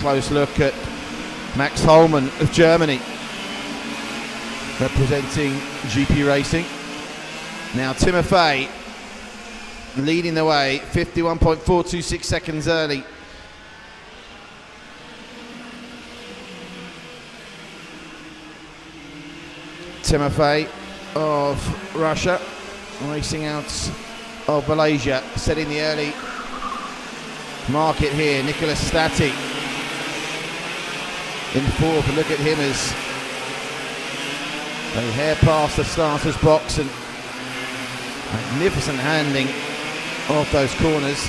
Close look at Max Holman of Germany, representing GP Racing. Now Timofey leading the way, 51.426 seconds early. Timofey of Russia, racing out of Malaysia, setting the early market here. Nicholas Stati in fourth, and look at him as a hair past the starter's box, and magnificent handling of those corners.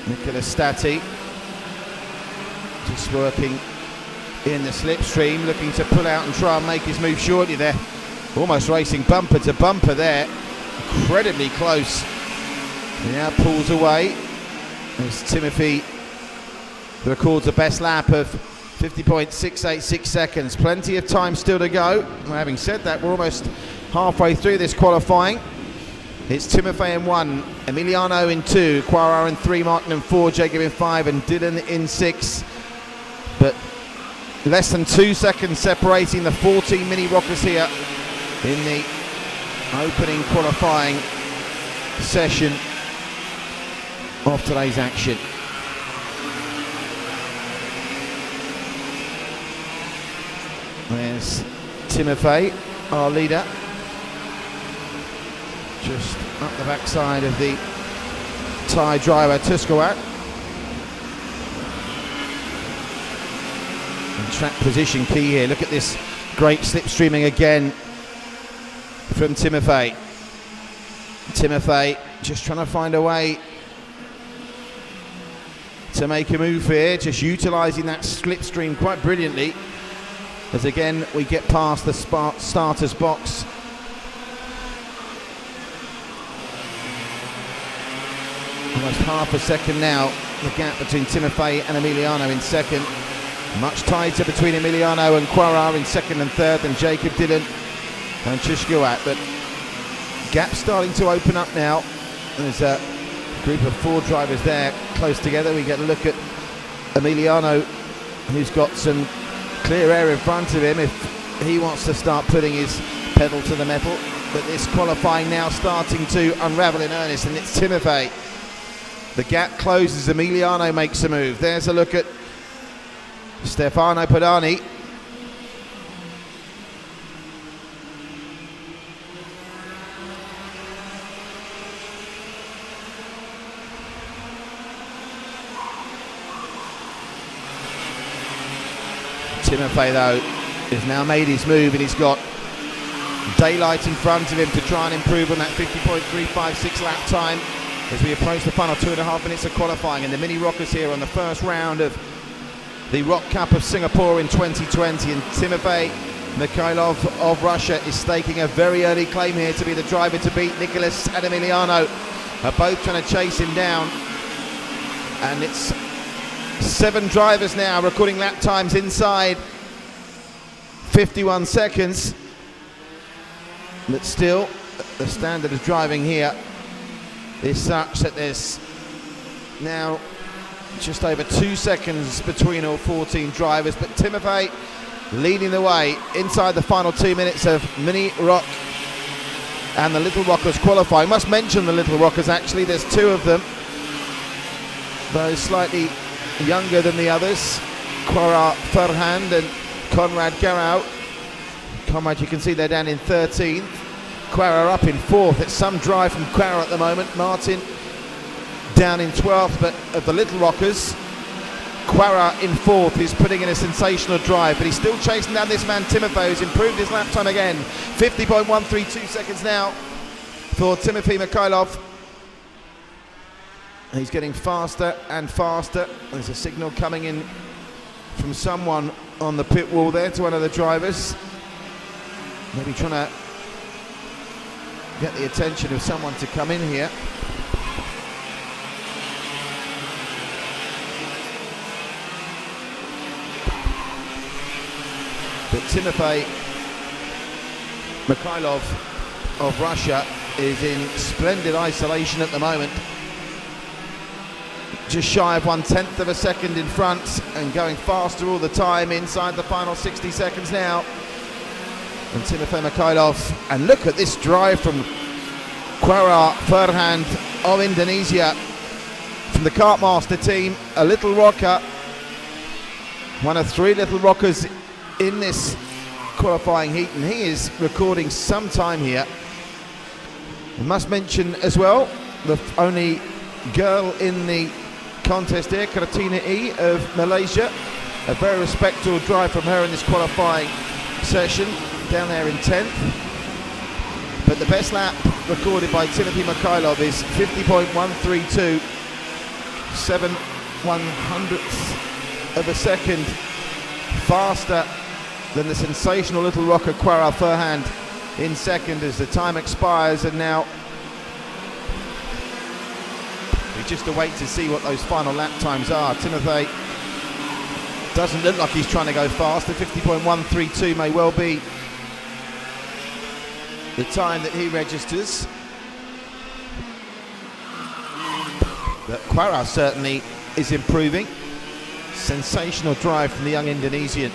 Nicholas Stati just working in the slipstream, looking to pull out and try and make his move shortly there. Almost racing bumper to bumper there, incredibly close. He now pulls away as Timofey records a best lap of 50.686 seconds. Plenty of time still to go. Having said that, we're almost halfway through this qualifying. It's Timofey in 1, Emiliano in 2, Quarar in 3, Martin in 4, Jacob in 5, and Dylan in 6. But less than 2 seconds separating the 14 mini rockers here in the opening qualifying session of today's action. There's Timofey, our leader, just up the backside of the Thai driver Tuskawat. And track position key here. Look at this great slipstreaming again from Timofey. Timofey just trying to find a way to make a move here, just utilising that slipstream quite brilliantly. As again we get past the starter's box. Almost half a second now, the gap between Timofey and Emiliano in second. Much tighter between Emiliano and Quarar in second and third than Jacob, Dylan and Tuskawat. But gap starting to open up now. There's a group of 4 drivers there close together. We get a look at Emiliano, who's got some clear air in front of him if he wants to start putting his pedal to the metal. But this qualifying now starting to unravel in earnest, and it's Timofey. The gap closes, Emiliano makes a move. There's a look at Stefano Padani. Timofey though has now made his move, and he's got daylight in front of him to try and improve on that 50.356 lap time as we approach the final 2.5 minutes of qualifying. And the mini rockers here on the first round of the Rok Cup of Singapore in 2020, and Timofey Mikhailov of Russia is staking a very early claim here to be the driver to beat. Nicholas and Emiliano are both trying to chase him down, and it's 7 drivers now recording lap times inside 51 seconds. But still, the standard of driving here is such that there's now just over 2 seconds between all 14 drivers. But Timofey leading the way inside the final 2 minutes of Mini Rock and the Little Rockers qualifying. Must mention the Little Rockers actually, there's 2 of them, those slightly younger than the others, Quarar Farhand and Conrad Garau. Conrad, you can see they're down in 13th, Quarar up in 4th. It's some drive from Quarar at the moment. Martin down in 12th, but of the Little Rockers, Quarar in 4th is putting in a sensational drive, but he's still chasing down this man Timofey, who's improved his lap time again. 50.132 seconds now for Timofey Mikhailov. He's getting faster and faster. There's a signal coming in from someone on the pit wall there to one of the drivers. Maybe trying to get the attention of someone to come in here. But Timofey Mikhailov of Russia is in splendid isolation at the moment. just shy of 1/10 of a second in front and going faster all the time inside the final 60 seconds now. And Timofey Mikhailov, and look at this drive from Quara Farhand of Indonesia, from the Kartmaster team, a little rocker, one of 3 little rockers in this qualifying heat, and he is recording some time here. I must mention as well, the only girl in the contest here, Kartina E of Malaysia, a very respectable drive from her in this qualifying session, down there in 10th. But the best lap recorded by Timofey Mikhailov is 50.132, 7/100ths of a second faster than the sensational little rocker Quara Farhand in second as the time expires. And now we just await to see what those final lap times are. Timofey doesn't look like he's trying to go faster. 50.132 may well be the time that he registers. But Quara certainly is improving. Sensational drive from the young Indonesian.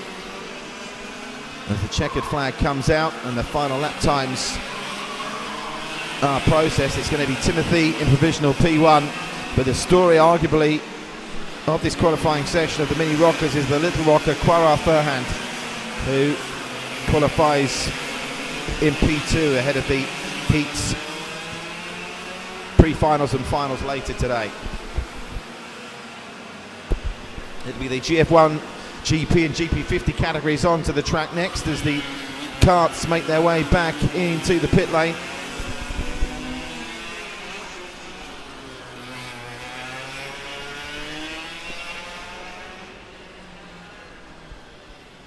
As the checkered flag comes out and the final lap times are processed, it's going to be Timothy in provisional P1. But the story, arguably, of this qualifying session of the mini rockers is the little rocker Quara Farhand, who qualifies in P2 ahead of the heats, pre-finals and finals later today. It'll be the KF1 GP and GP50 categories onto the track next as the karts make their way back into the pit lane.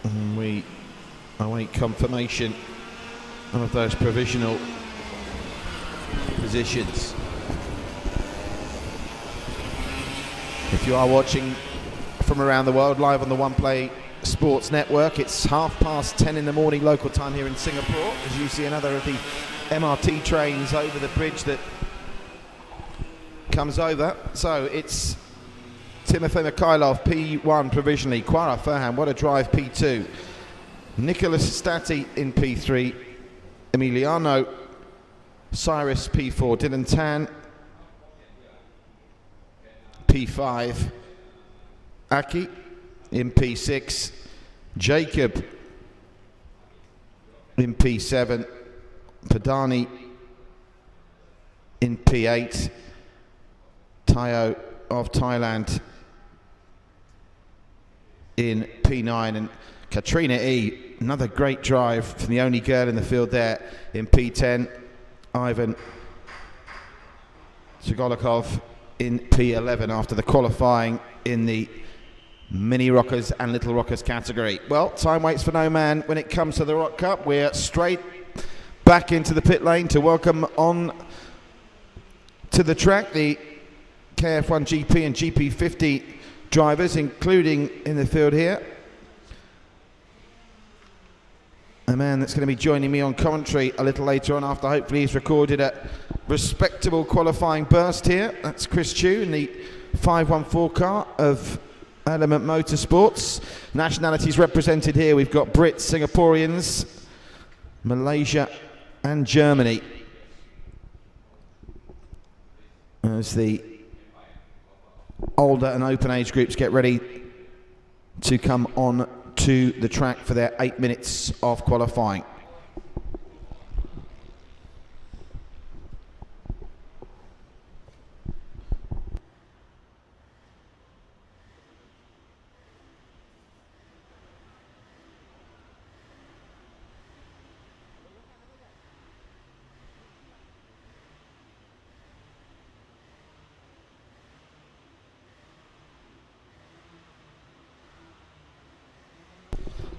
And we await confirmation of those provisional positions. If you are watching from around the world live on the One Play Sports Network, it's 10:30 in the morning local time here in Singapore as you see another of the MRT trains over the bridge that comes over. So it's Timofey Mikhailov P1 provisionally, Quara Farhand, what a drive, P2, Nicholas Stati in P3, Emiliano Cyrus P4, Dylan Tan P5, Aki in P6, Jacob in P7, Padani in P8, Tayo of Thailand in P9, and Katrina E, another great drive from the only girl in the field there, in P10. Ivan Sugolikov in P11 after the qualifying in the mini rockers and little rockers category. Well, time waits for no man when it comes to the Rok Cup. We're straight back into the pit lane to welcome on to the track the KF1 GP and GP50 drivers, including in the field here a man that's going to be joining me on commentary a little later on after hopefully he's recorded a respectable qualifying burst here. That's Chris Chu in the 514 car of Element Motorsports. Nationalities represented here, we've got Brits, Singaporeans, Malaysia and Germany as the older and open age groups get ready to come on to the track for their 8 minutes of qualifying.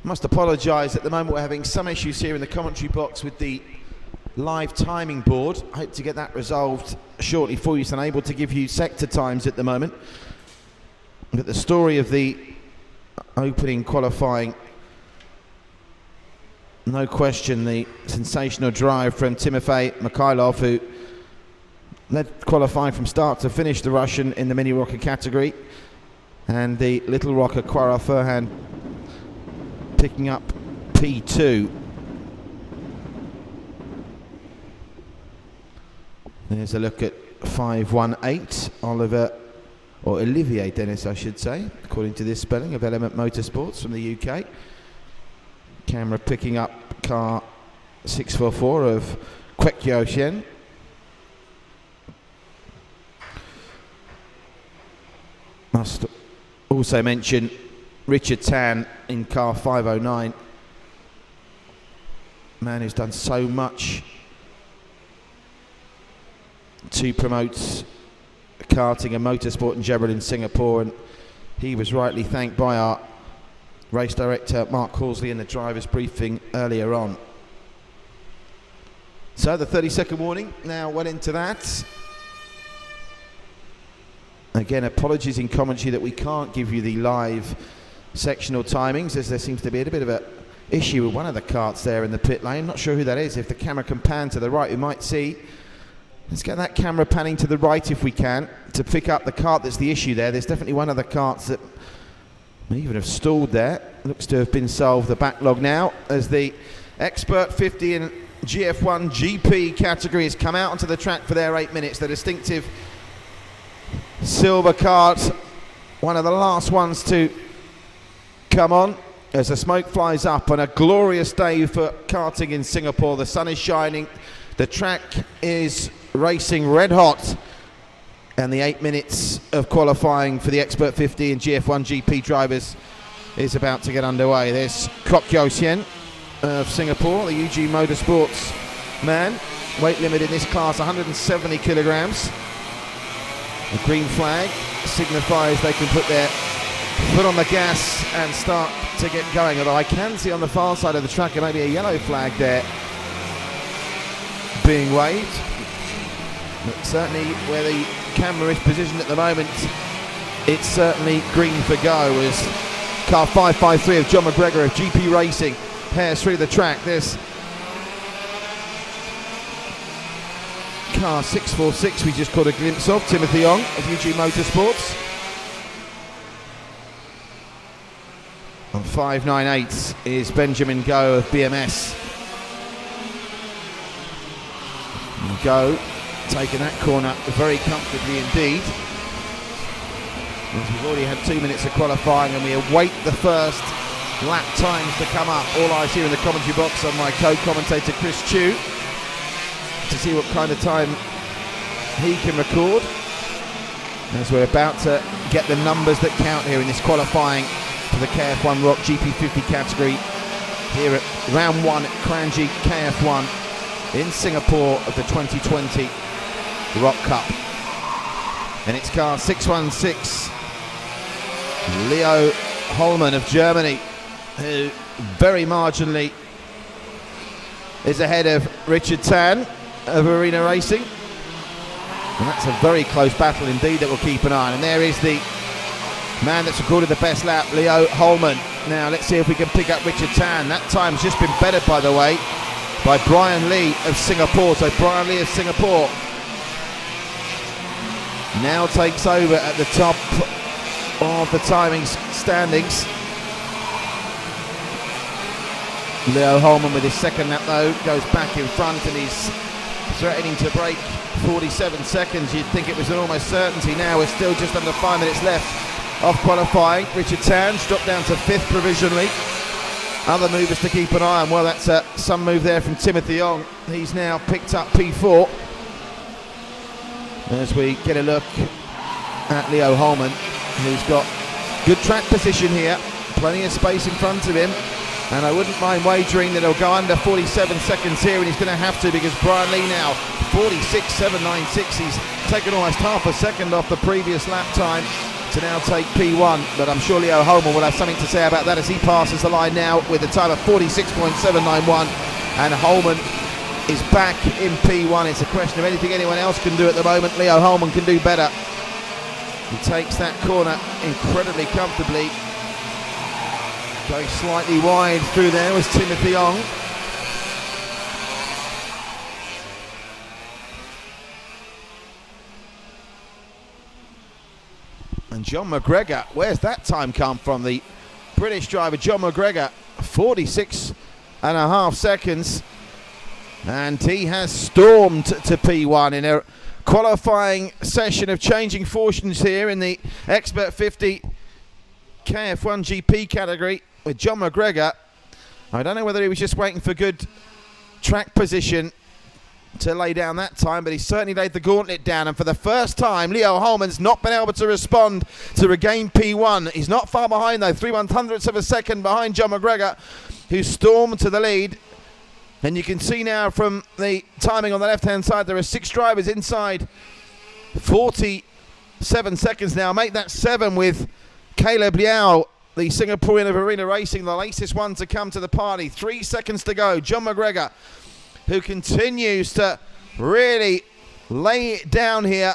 Must apologise, at the moment we're having some issues here in the commentary box with the live timing board. I hope to get that resolved shortly for you, so I'm able to give you sector times at the moment. But the story of the opening qualifying, no question, the sensational drive from Timofey Mikhailov, who led qualifying from start to finish, the Russian, in the mini rocker category, and the little rocker Quara Furhan picking up P2. There's a look at 518, Olivier Dennis, I should say, according to this spelling, of Element Motorsports from the UK. Camera picking up car 644 of Kwek Xian. Must also mention Richard Tan in car 509. Man who's done so much to promote karting and motorsport in general in Singapore, and he was rightly thanked by our race director Mark Horsley in the driver's briefing earlier on. So the 30-second warning now went into that. Again, apologies in commentary that we can't give you the live sectional timings, as there seems to be a bit of an issue with one of the karts there in the pit lane. Not sure who that is. If the camera can pan to the right, we might see. Let's get that camera panning to the right if we can, to pick up the kart that's the issue there. There's definitely one of the karts that may even have stalled there. Looks to have been solved. The backlog now, as the Expert 50 and KF1 GP categories come out onto the track for their 8 minutes. The distinctive silver kart, one of the last ones to come on, as the smoke flies up on a glorious day for karting in Singapore. The sun is shining, the track is racing red hot, and the 8 minutes of qualifying for the Expert 50 and KF1 GP drivers is about to get underway. There's Rok Cup of Singapore, the UG Motorsports man. Weight limit in this class 170 kilograms. The green flag signifies they can put their foot on the gas and start to get going, although I can see on the far side of the track there may be a yellow flag there being waved. But certainly where the camera is positioned at the moment, it's certainly green for go, as car 553 of John McGregor of GP Racing pairs through the track. There's car 646 we just caught a glimpse of, Timothy Ong of UG Motorsports. On 598 is Benjamin Go of BMS. And Go taking that corner very comfortably indeed. As we've already had 2 minutes of qualifying and we await the first lap times to come up. All eyes here in the commentary box on my co-commentator Chris Chu to see what kind of time he can record, as we're about to get the numbers that count here in this qualifying for the KF1 Rok GP50 category here at round 1 at Kranji KF1 in Singapore of the 2020 Rok Cup. And it's car 616, Leo Holman of Germany, who very marginally is ahead of Richard Tan of Arena Racing. And that's a very close battle indeed that we'll keep an eye on. And there is the man that's recorded the best lap, Leo Holman. Now let's see if we can pick up Richard Tan. That time's just been bettered, by the way, by Brian Lee of Singapore. So Brian Lee of Singapore now takes over at the top of the timings standings. Leo Holman with his second lap though goes back in front and he's threatening to break 47 seconds. You'd think it was an almost certainty. Now we're still just under 5 minutes left of qualifying. Richard Tan's dropped down to 5th provisionally. Other movers to keep an eye on. Well, that's some move there from Timothy Ong. He's now picked up P4. As we get a look at Leo Holman, who's got good track position here, plenty of space in front of him, and I wouldn't mind wagering that he'll go under 47 seconds here, and he's going to have to, because Brian Lee now 46.796. He's taken almost half a second off the previous lap time to now take P1, but I'm sure Leo Holman will have something to say about that as he passes the line now with a time of 46.791, and Holman is back in P1. It's a question of anything anyone else can do at the moment. Leo Holman can do better. He takes that corner incredibly comfortably. Going slightly wide through there was Timothy Ong. And John McGregor, where's that time come from? The British driver, John McGregor, 46.5 seconds. And he has stormed to P1 in a qualifying session of changing fortunes here in the Expert 50 KF1 GP category with John McGregor. I don't know whether he was just waiting for good track position to lay down that time, but he certainly laid the gauntlet down, and for the first time Leo Holman's not been able to respond to regain P1. He's not far behind though, 3/100ths of a second behind John McGregor, who stormed to the lead. And you can see now from the timing on the left hand side, there are 6 drivers inside 47 seconds now. Make that 7 with Caleb Liao, the Singaporean of Arena Racing, the latest one to come to the party. 3 seconds to go. John McGregor, who continues to really lay it down here,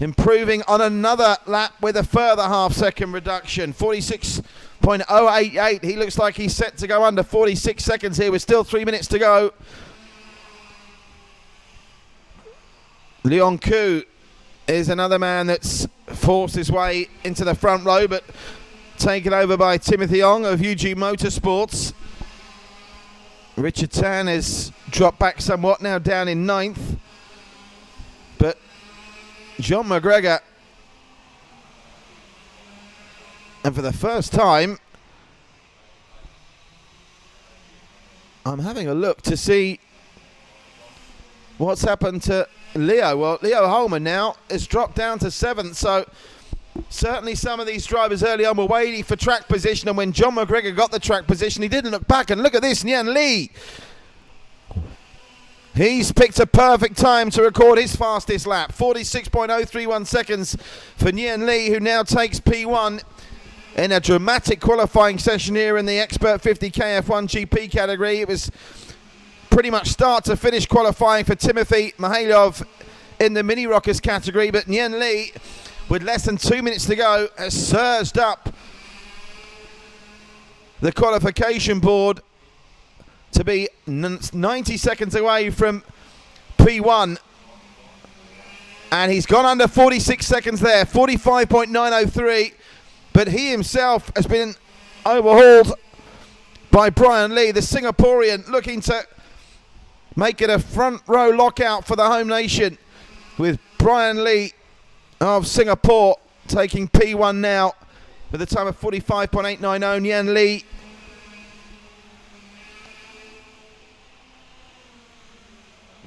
improving on another lap with a further half-second reduction. 46.088. He looks like he's set to go under 46 seconds here with still 3 minutes to go. Leon Koo is another man that's forced his way into the front row, but taken over by Timothy Ong of UG Motorsports. Richard Tan has dropped back somewhat, now down in 9th. But John McGregor, and for the first time, I'm having a look to see what's happened to Leo. Well, Leo Holman now has dropped down to 7th, so certainly some of these drivers early on were waiting for track position, and when John McGregor got the track position, he didn't look back. And look at this, Nian Lee. He's picked a perfect time to record his fastest lap. 46.031 seconds for Nian Lee, who now takes P1 in a dramatic qualifying session here in the Expert 50 KF1 GP category. It was pretty much start to finish qualifying for Timothy Mihailov in the Mini Rockers category, but Nian Lee, with less than 2 minutes to go, has surged up the qualification board to be 90 seconds away from P1. And he's gone under 46 seconds there, 45.903. But he himself has been overhauled by Brian Lee, the Singaporean, looking to make it a front row lockout for the home nation, with Brian Lee of Singapore taking P1 now with a time of 45.890. Nian Lee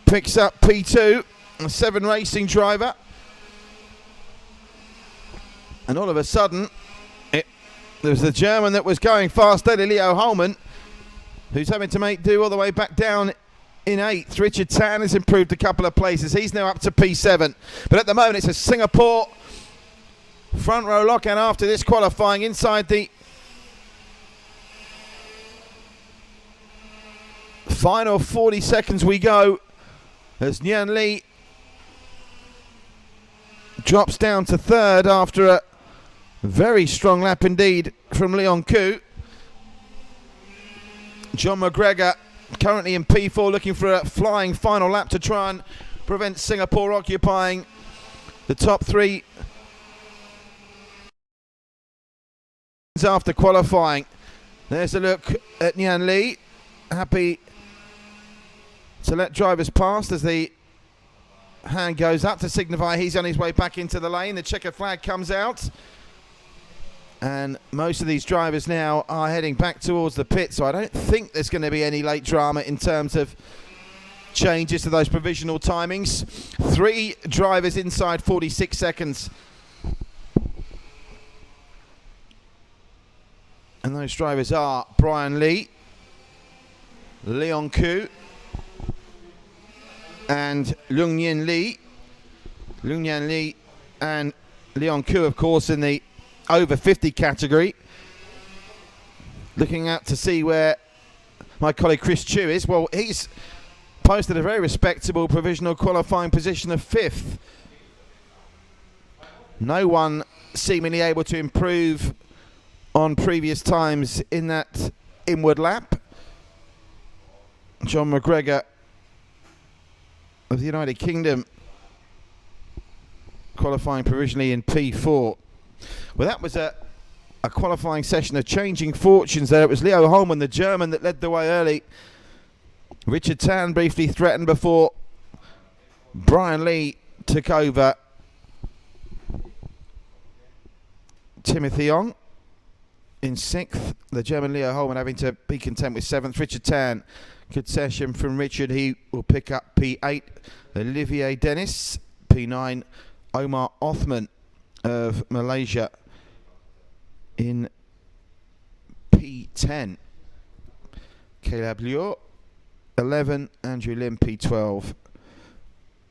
picks up P2, a 7 racing driver. And all of a sudden, there was the German that was going fast, Leo Holman, who's having to make do all the way back down in 8th. Richard Tan has improved a couple of places. He's now up to P7. But at the moment, it's a Singapore front row lockout after this qualifying. Inside the final 40 seconds we go, as Nian Lee drops down to 3rd after a very strong lap indeed from Leon Koo. John McGregor currently in P4, looking for a flying final lap to try and prevent Singapore occupying the top 3 after qualifying. There's a look at Nian Lee, happy to let drivers pass as the hand goes up to signify he's on his way back into the lane. The checkered flag comes out, and most of these drivers now are heading back towards the pit, so I don't think there's going to be any late drama in terms of changes to those provisional timings. 3 drivers inside 46 seconds. And those drivers are Brian Lee, Leon Koo, and Lung Nian Lee. Lung Nian Lee and Leon Koo, of course, in the over 50 category. Looking out to see where my colleague Chris Chu is. Well, he's posted a very respectable provisional qualifying position of 5th. No one seemingly able to improve on previous times in that inward lap. John McGregor of the United Kingdom qualifying provisionally in P4. Well, that was a qualifying session of changing fortunes there. It was Leo Holman, the German, that led the way early. Richard Tan briefly threatened before Brian Lee took over. Timothy Ong in 6th. The German Leo Holman having to be content with 7th. Richard Tan, good session from Richard. He will pick up P8. Olivier Dennis, P9. Omar Othman of Malaysia in P10. Caleb Lior, 11. Andrew Lim, P12.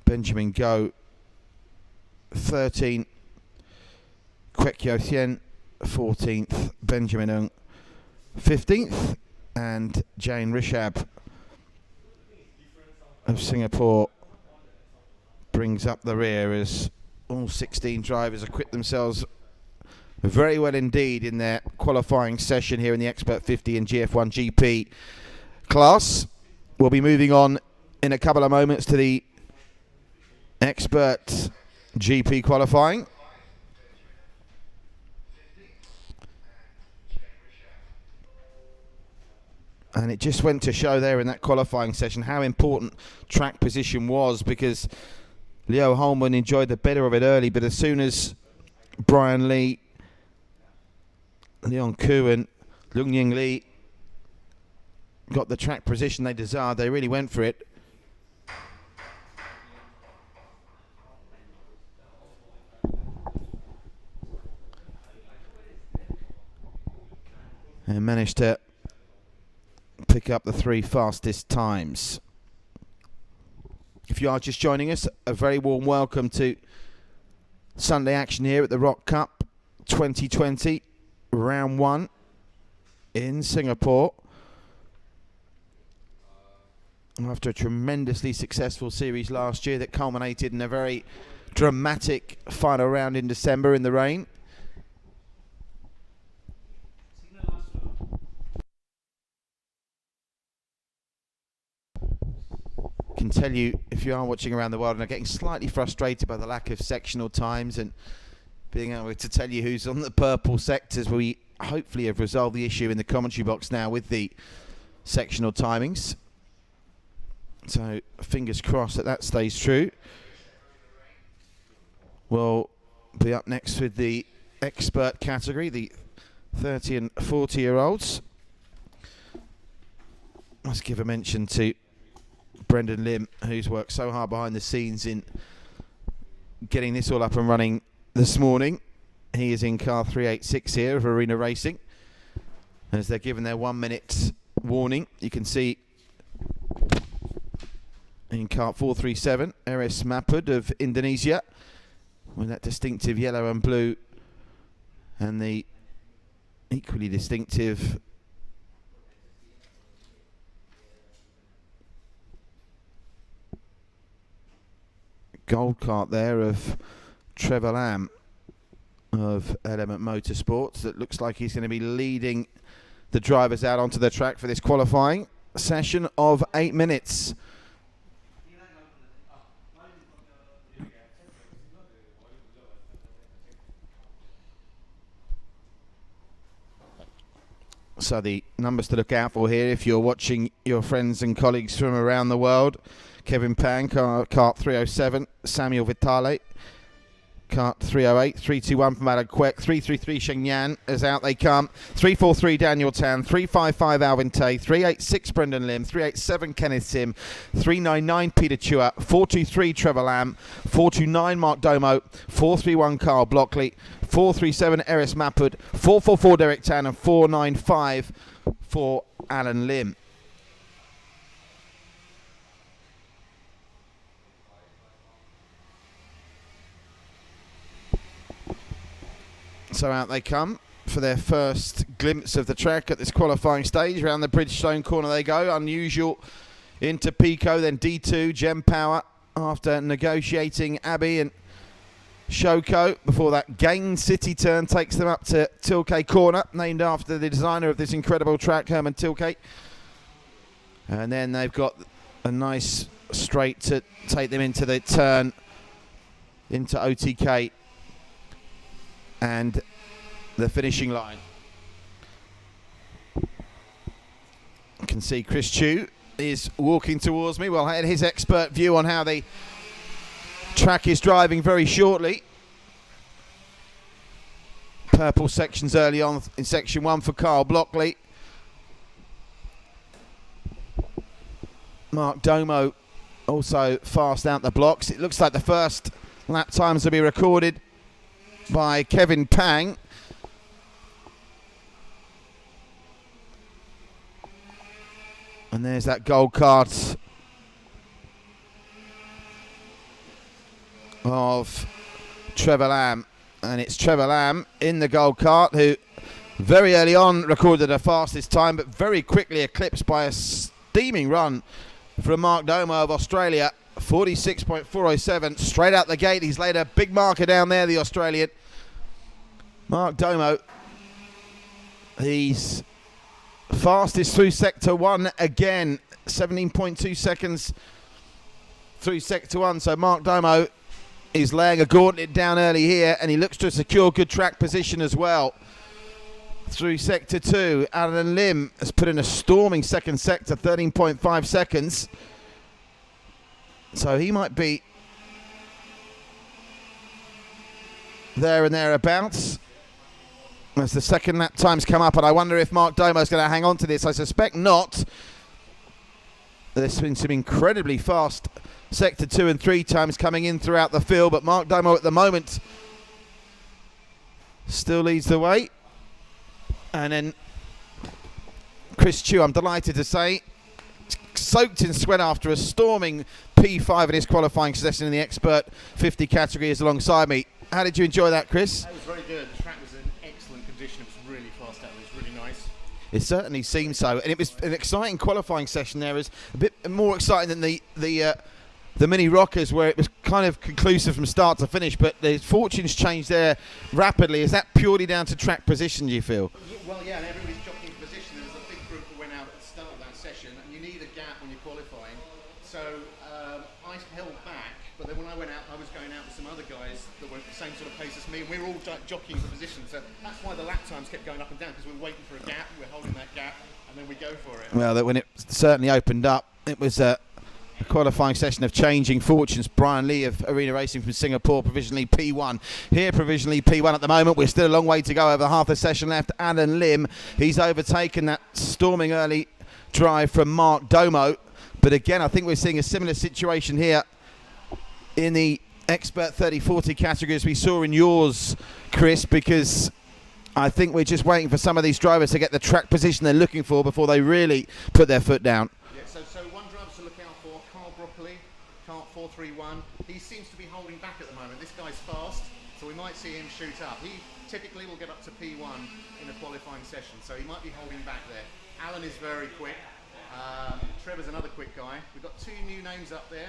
Benjamin Go, 13. Kwek Yo Thien, 14th. Benjamin Ung, 15th. And Jane Rishab of Singapore brings up the rear as all 16 drivers acquit themselves very well indeed in their qualifying session here in the Expert 50 and KF1 GP class. We'll be moving on in a couple of moments to the Expert GP qualifying. And it just went to show there in that qualifying session how important track position was, because Leo Holman enjoyed the better of it early, but as soon as Brian Lee, Leon Koo and Lung Ying Lee got the track position they desired, they really went for it. And managed to pick up the 3 fastest times. If you are just joining us, a very warm welcome to Sunday action here at the Rok Cup 2020, round 1 in Singapore. After a tremendously successful series last year that culminated in a very dramatic final round in December in the rain. Can tell you, if you are watching around the world and are getting slightly frustrated by the lack of sectional times and being able to tell you who's on the purple sectors, we hopefully have resolved the issue in the commentary box now with the sectional timings. So fingers crossed that stays true. We'll be up next with the expert category, the 30 and 40-year-olds. Let's give a mention to Brendan Lim, who's worked so hard behind the scenes in getting this all up and running this morning. He is in car 386 here of Arena Racing. As they're given their 1 minute warning, you can see in car 437, Eris Mapud of Indonesia, with that distinctive yellow and blue, and the equally distinctive gold cart there of Trevor Lamb of Element Motorsports. That looks like he's going to be leading the drivers out onto the track for this qualifying session of 8 minutes. So the numbers to look out for here if you're watching your friends and colleagues from around the world: Kevin Pang, kart 307, Samuel Vitale, kart 308, 321 from Alan Kwek, 333 Shenyang, as out they come, 343 Daniel Tan, 355 Alvin Tay, 386 Brendan Lim, 387 Kenneth Sim, 399 Peter Chua, 423 Trevor Lamb, 429 Mark Domo, 431 Carl Blockley, 437 Eris Mapud, 444 Derek Tan, and 495 for Alan Lim. So out they come for their first glimpse of the track at this qualifying stage. Around the Bridgestone corner they go. Unusual into Pico, then D2, Gem Power, after negotiating Abbey and Shoko. Before that, Gain City turn takes them up to Tilke Corner, named after the designer of this incredible track, Herman Tilke. And then they've got a nice straight to take them into the turn into OTK. and the finishing line. You can see Chris Chu is walking towards me. Well, I had his expert view on how the track is driving very shortly. Purple sections early on in section 1 for Kyle Blockley. Mark Domo also fast out the blocks. It looks like the first lap times will be recorded by Kevin Pang. And there's that gold card of Trevor Lamb. And it's Trevor Lamb in the gold cart who very early on recorded a fastest time, but very quickly eclipsed by a steaming run from Mark Domo of Australia. 46.407 straight out the gate. He's laid a big marker down there, the Australian. Mark Domo, he's fastest through sector 1 again, 17.2 seconds through sector 1. So Mark Domo is laying a gauntlet down early here, and he looks to secure good track position as well. Through sector 2, Alan Lim has put in a storming second sector, 13.5 seconds. So he might be there and thereabouts as the second lap times come up, and I wonder if Mark Domo is going to hang on to this. I suspect not. There's been some incredibly fast sector 2 and 3 times coming in throughout the field, but Mark Domo at the moment still leads the way. And then Chris Chu, I'm delighted to say, soaked in sweat after a storming P5 in his qualifying session in the Expert 50 category is alongside me. How did you enjoy that, Chris? That was very good. The track was in excellent condition. It was really fast out. It was really nice. It certainly seemed so, and it was an exciting qualifying session. There is a bit more exciting than the mini rockers, where it was kind of conclusive from start to finish, but the fortunes changed there rapidly. Is that purely down to track position, do you feel? Well, yeah, and everybody's jockeying for position. There was a big group that went out at the start of that session, and you need a gap when you're qualifying. So I held back, but then when I went out, I was going out with some other guys that were the same sort of pace as me, and we were all jockeying for position. So that's why the lap times kept going up and down, because we were waiting for a gap, we were holding that gap, and then we go for it. Well, when it certainly opened up, it was a qualifying session of changing fortunes. Brian Lee of Arena Racing from Singapore, provisionally P1. Here, provisionally P1 at the moment. We're still a long way to go, over half the session left. Alan Lim, he's overtaken that storming early drive from Mark Domo. But again, I think we're seeing a similar situation here in the Expert 30-40 category as we saw in yours, Chris, because I think we're just waiting for some of these drivers to get the track position they're looking for before they really put their foot down. Yeah, so one driver to look out for, Carl Broccoli, kart 431. He seems to be holding back at the moment. This guy's fast, so we might see him shoot up. He typically will get up to P1 in a qualifying session, so he might be holding back there. Alan is very quick. Trevor's another quick guy. We've got two new names up there,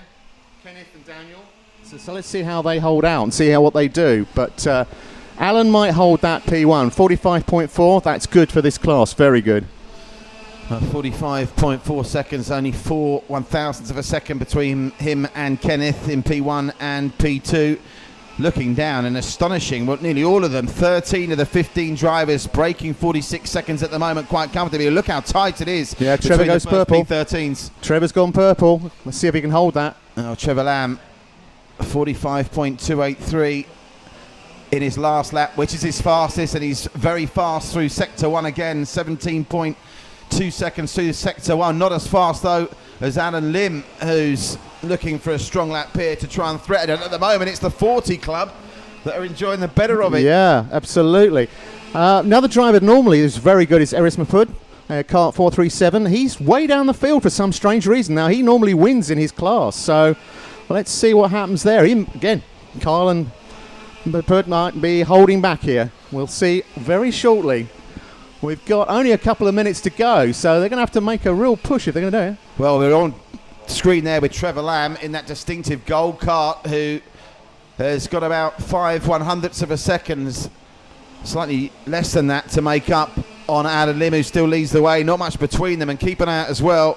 Kenneth and Daniel. So let's see how they hold out and see what they do. But Alan might hold that P1. 45.4, that's good for this class, very good. 45.4 seconds, only 4 1,000ths of a second between him and Kenneth in P1 and P2. Looking down and astonishing, well, nearly all of them, 13 of the 15 drivers breaking 46 seconds at the moment quite comfortably. Look how tight it is. Yeah, Trevor goes purple. P13s. Trevor's gone purple. Let's see if he can hold that. Oh, Trevor Lamb, 45.283 in his last lap, which is his fastest, and he's very fast through Sector 1 again, 17.2 seconds through Sector 1. Not as fast, though, as Alan Lim, who's looking for a strong lap here to try and threaten it. At the moment, it's the 40 club that are enjoying the better of it. Yeah, absolutely. Another driver normally is very good is Eris Mapud, kart 437. He's way down the field for some strange reason. Now, he normally wins in his class, so let's see what happens there. Again, Kyle and Mapud might be holding back here. We'll see very shortly. We've got only a couple of minutes to go, so they're going to have to make a real push if they're going to do it. Well, we're on screen there with Trevor Lamb in that distinctive gold cart, who has got about 5 100ths of a second, slightly less than that, to make up on Alan Lim, who still leads the way. Not much between them, and keep an eye out as well.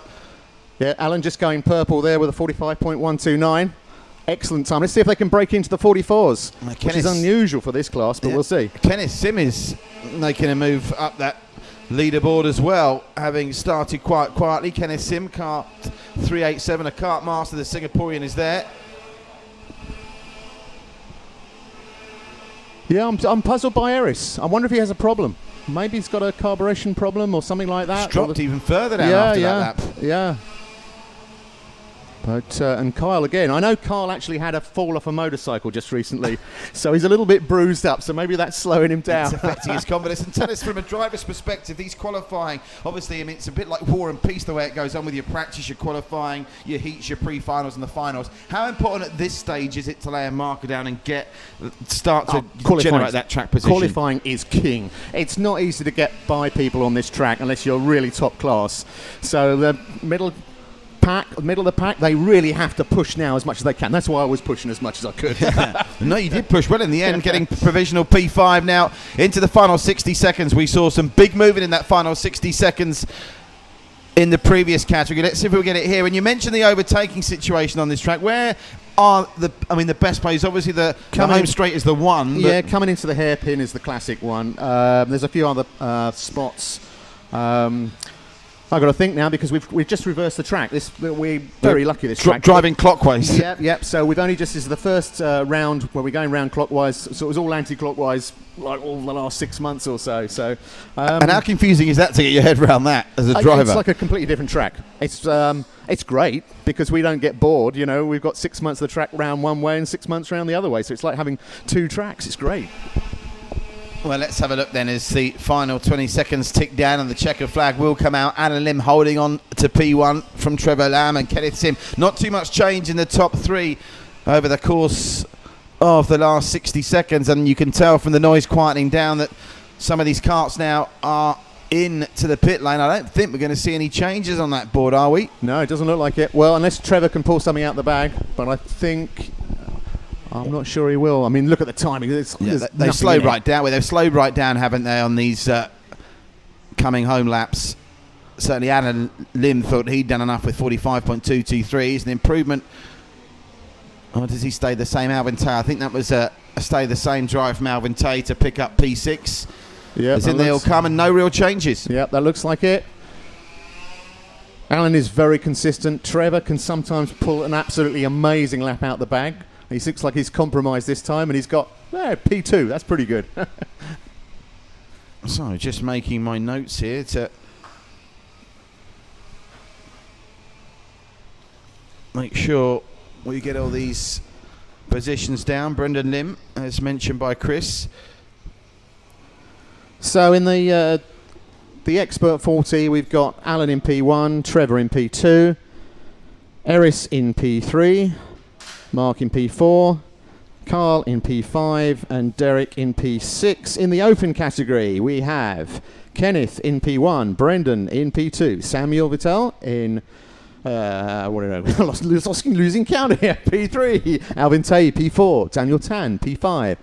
Yeah, Alan just going purple there with a 45.129. excellent time. Let's see if they can break into the 44s, which is Kenneth- unusual for this class, but we'll see. Kenneth Sim is making a move up that leaderboard as well, having started quite quietly. Kenneth Sim, kart 387, a kart master, the Singaporean is there. Yeah, I'm puzzled by Eris. I wonder if he has a problem. Maybe he's got a carburation problem or something like that. It's dropped even further down after that lap. Yeah. But and Kyle again. I know Kyle actually had a fall off a motorcycle just recently, so he's a little bit bruised up. So maybe that's slowing him down. It's affecting his confidence. And tell us, from a driver's perspective, these qualifying, obviously, I mean, it's a bit like war and peace the way it goes on with your practice, your qualifying, your heats, your pre-finals and the finals. How important at this stage is it to lay a marker down and start to generate that track position? Qualifying is king. It's not easy to get by people on this track unless you're really top class. So the middle of the pack, they really have to push now as much as they can. That's why I was pushing as much as I could. No, you did push well in the end, getting provisional P5 now into the final 60 seconds. We saw some big moving in that final 60 seconds in the previous category. Let's see if we get it here. And you mentioned the overtaking situation on this track. Where are the best players? Obviously, the home straight is the one. Yeah, coming into the hairpin is the classic one. There's a few other spots. I've got to think now because we've just reversed the track. We're very lucky this track. Driving clockwise. Yep. So we've only just, this is the first round where we're going round clockwise. So it was all anti-clockwise like all the last 6 months or so. And how confusing is that to get your head around that as a driver? It's like a completely different track. It's great because we don't get bored. You know, we've got 6 months of the track round one way and 6 months round the other way. So it's like having two tracks. It's great. Well, let's have a look then as the final 20 seconds tick down and the checker flag will come out. Alan Lim holding on to P1 from Trevor Lamb and Kenneth Sim. Not too much change in the top three over the course of the last 60 seconds, and you can tell from the noise quietening down that some of these karts now are into the pit lane. I don't think we're going to see any changes on that board, are we? No, it doesn't look like it. Well, unless Trevor can pull something out the bag, but I think... I'm not sure he will. I mean, look at the timing. They've slowed right down. They've slowed right down, haven't they, on these coming home laps? Certainly, Alan Lim thought he'd done enough with 45.223. He's an improvement. Or does he stay the same? Alvin Tay, I think that was a stay the same drive from Alvin Tay to pick up P6. Yeah, as in they'll come and no real changes. Yep, that looks like it. Alan is very consistent. Trevor can sometimes pull an absolutely amazing lap out the bag. He looks like he's compromised this time, and he's got P2. That's pretty good. So, just making my notes here to make sure we get all these positions down. Brendan Lim, as mentioned by Chris. So, in the Expert 40, we've got Alan in P1, Trevor in P2, Eris in P3, Mark in P4, Carl in P5, and Derek in P6. In the open category, we have Kenneth in P1, Brendan in P2, Samuel Vittel in losing count here, P3, Alvin Tay P4, Daniel Tan P5,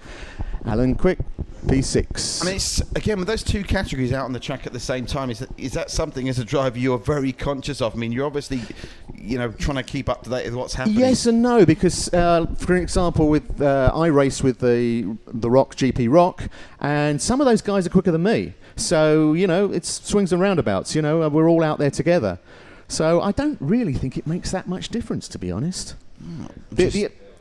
Alan Quick P6. I mean, it's, again, with those two categories out on the track at the same time, is that something as a driver you're very conscious of? I mean, you're obviously, trying to keep up to date with what's happening. Yes and no, because for example, with I race with the Rok GP Rok, and some of those guys are quicker than me. So it's swings and roundabouts. We're all out there together. So I don't really think it makes that much difference, to be honest.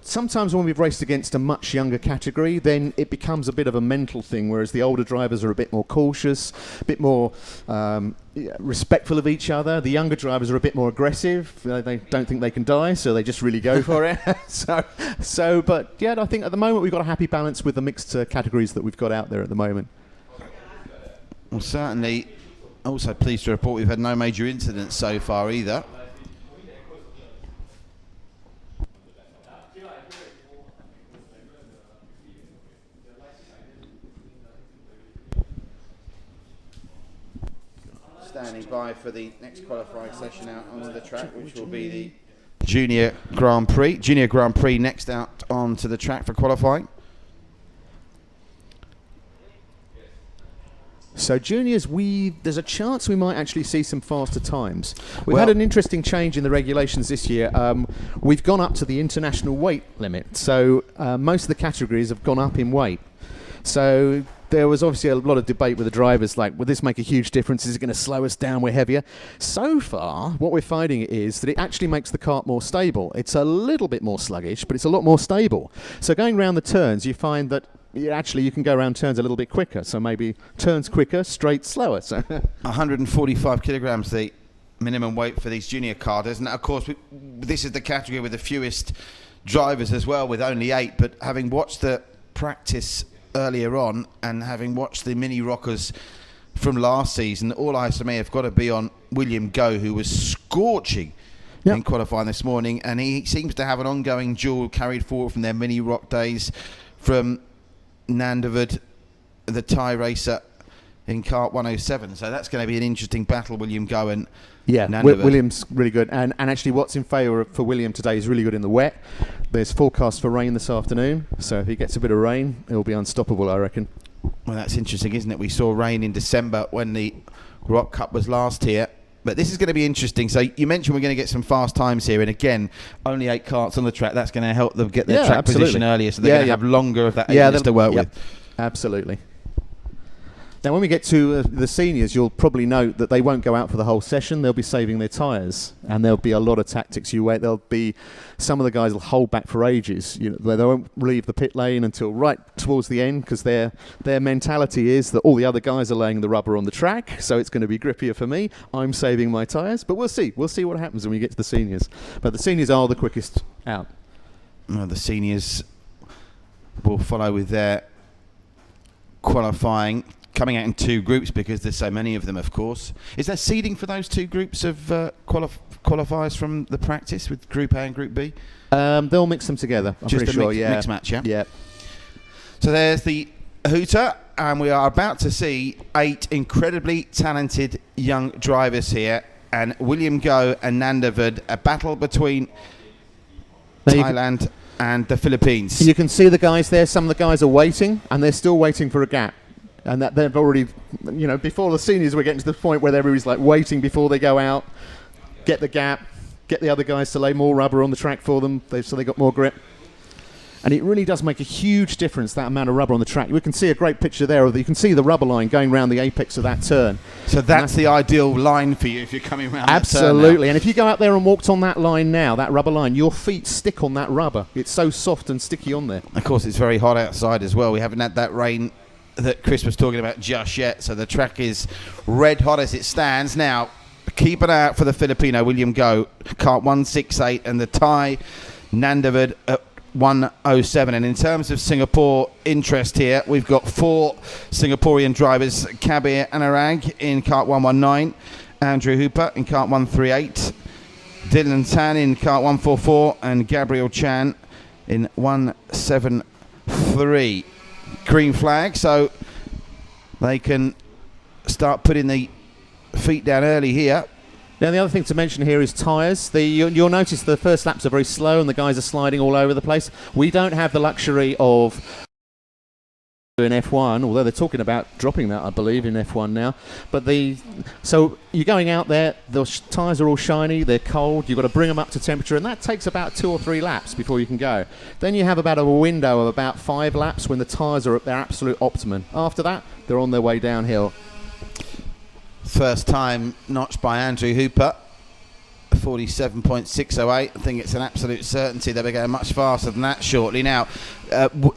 Sometimes when we've raced against a much younger category, then it becomes a bit of a mental thing, whereas the older drivers are a bit more cautious, a bit more respectful of each other. The younger drivers are a bit more aggressive. They don't think they can die, so they just really go for it. But yeah, I think at the moment we've got a happy balance with the mixed categories that we've got out there at the moment. Well, certainly. Also pleased to report we've had no major incidents so far either. Standing by for the next qualifying session out on the track, which will be the Junior Grand Prix. Junior Grand Prix next out onto the track for qualifying. So juniors, there's a chance we might actually see some faster times. We've had an interesting change in the regulations this year. We've gone up to the international weight limit. So most of the categories have gone up in weight. So there was obviously a lot of debate with the drivers, like, will this make a huge difference? Is it going to slow us down? We're heavier. So far, what we're finding is that it actually makes the kart more stable. It's a little bit more sluggish, but it's a lot more stable. So going around the turns, you find that actually you can go around turns a little bit quicker. So maybe turns quicker, straight slower. So 145 kilograms, the minimum weight for these junior karters. And of course, this is the category with the fewest drivers as well, with only 8. But having watched the practice earlier on and having watched the mini rockers from last season, all eyes for me have got to be on William Goh, who was scorching in qualifying this morning, and he seems to have an ongoing duel carried forward from their mini rock days from Nandavid, the Thai racer in kart 107. So that's going to be an interesting battle, William Goh and Nandavid. William's really good, and actually what's in favour for William today is really good in the wet. There's forecast for rain this afternoon, so if he gets a bit of rain, he'll be unstoppable, I reckon. Well, that's interesting, isn't it? We saw rain in December when the Rok Cup was last here. But this is going to be interesting. So you mentioned we're going to get some fast times here, and again, only 8 karts on the track. That's going to help them get their track position earlier, so they're going to have longer of that 8 minutes to work with. Absolutely. Now, when we get to the seniors, you'll probably note that they won't go out for the whole session. They'll be saving their tyres, and there'll be a lot of tactics. There'll be some of the guys will hold back for ages. They won't leave the pit lane until right towards the end, because their mentality is that all the other guys are laying the rubber on the track, so it's going to be grippier for me. I'm saving my tyres, but we'll see. We'll see what happens when we get to the seniors. But the seniors are the quickest out. Well, the seniors will follow with their qualifying, coming out in 2 groups because there's so many of them, of course. Is there seeding for those 2 groups of qualifiers from the practice with Group A and Group B? They'll mix them together, I'm just pretty sure. Mix match, yeah? Yeah. So there's the hooter, and we are about to see 8 incredibly talented young drivers here, and William Goh and Nandavid, a battle between Thailand and the Philippines. You can see the guys there. Some of the guys are waiting, and they're still waiting for a gap. And that they've already, before the seniors, we're getting to the point where everybody's like waiting before they go out, get the gap, get the other guys to lay more rubber on the track for them, so they got more grip. And it really does make a huge difference, that amount of rubber on the track. We can see a great picture there. You can see the rubber line going around the apex of that turn. So that's the ideal line for you if you're coming around absolutely. That turn now. And if you go out there and walked on that line now, that rubber line, your feet stick on that rubber. It's so soft and sticky on there. Of course, it's very hot outside as well. We haven't had that rain that Chris was talking about just yet, so the track is red hot as it stands. Now, keep an eye out for the Filipino, William Goh, kart 168, and the Thai, Nandavid at 107. And in terms of Singapore interest here, we've got 4 Singaporean drivers, Kabir Anurag in kart 119, Andrew Hooper in kart 138, Dylan Tan in kart 144, and Gabriel Chan in 173. Green flag, so they can start putting the feet down early here. Now, the other thing to mention here is tyres. You'll notice the first laps are very slow and the guys are sliding all over the place. We don't have the luxury of in F1, although they're talking about dropping that, I believe, in F1 now. But so you're going out there, the tyres are all shiny, they're cold, you've got to bring them up to temperature, and that takes about 2 or 3 laps before you can go. Then you have about a window of about 5 laps when the tyres are at their absolute optimum. After that, they're on their way downhill. First time notched by Andrew Hooper, 47.608. I think it's an absolute certainty they'll be going much faster than that shortly. Now,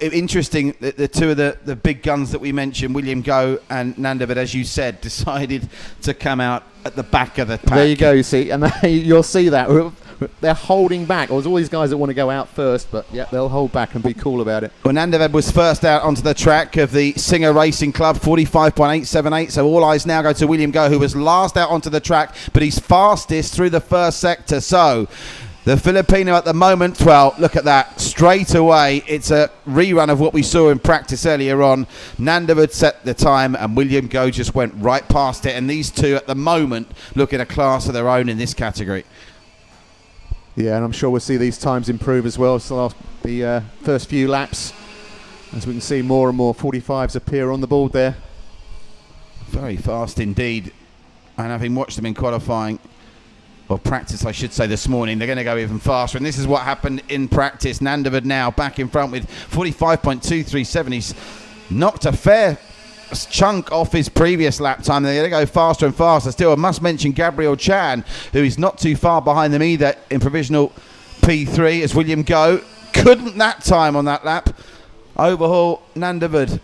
interesting, the 2 of the big guns that we mentioned, William Goh and Nandavid, as you said, decided to come out at the back of the pack. There you go, you see, and you'll see that. They're holding back. There's all these guys that want to go out first, but yeah, they'll hold back and be cool about it. Well, Nandavid was first out onto the track of the Singer Racing Club, 45.878. So all eyes now go to William Goh, who was last out onto the track, but he's fastest through the first sector. So the Filipino at the moment, well, look at that. Straight away, it's a rerun of what we saw in practice earlier on. Nandavid set the time, and William Goh just went right past it. And these 2 at the moment look in a class of their own in this category. Yeah, and I'm sure we'll see these times improve as well. So the first few laps, as we can see more and more 45s appear on the board there. Very fast indeed. And having watched them in qualifying, or practice I should say, this morning, they're going to go even faster. And this is what happened in practice. Nandavad now back in front with 45.237. He's knocked a fair chunk off his previous lap time. They're going to go faster and faster. Still, I must mention Gabriel Chan, who is not too far behind them either in provisional P3, as William Go couldn't that time on that lap overhaul Nandavad.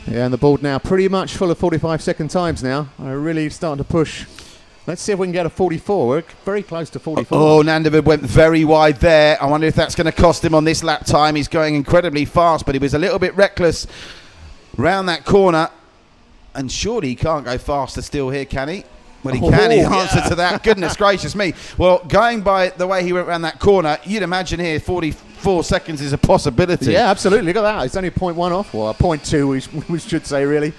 Yeah, and the board now pretty much full of 45-second times now. Are really starting to push. Let's see if we can get a 44. We're very close to 44. Oh, Nandavad went very wide there. I wonder if that's going to cost him on this lap time. He's going incredibly fast, but he was a little bit reckless round that corner. And surely he can't go faster still here, can he? Well, he can. He answered to that. Goodness gracious me. Well, going by the way he went around that corner, you'd imagine here 44 seconds is a possibility. Yeah, absolutely. Look at that. It's only 0.1 off. Well, 0.2 we should say, really.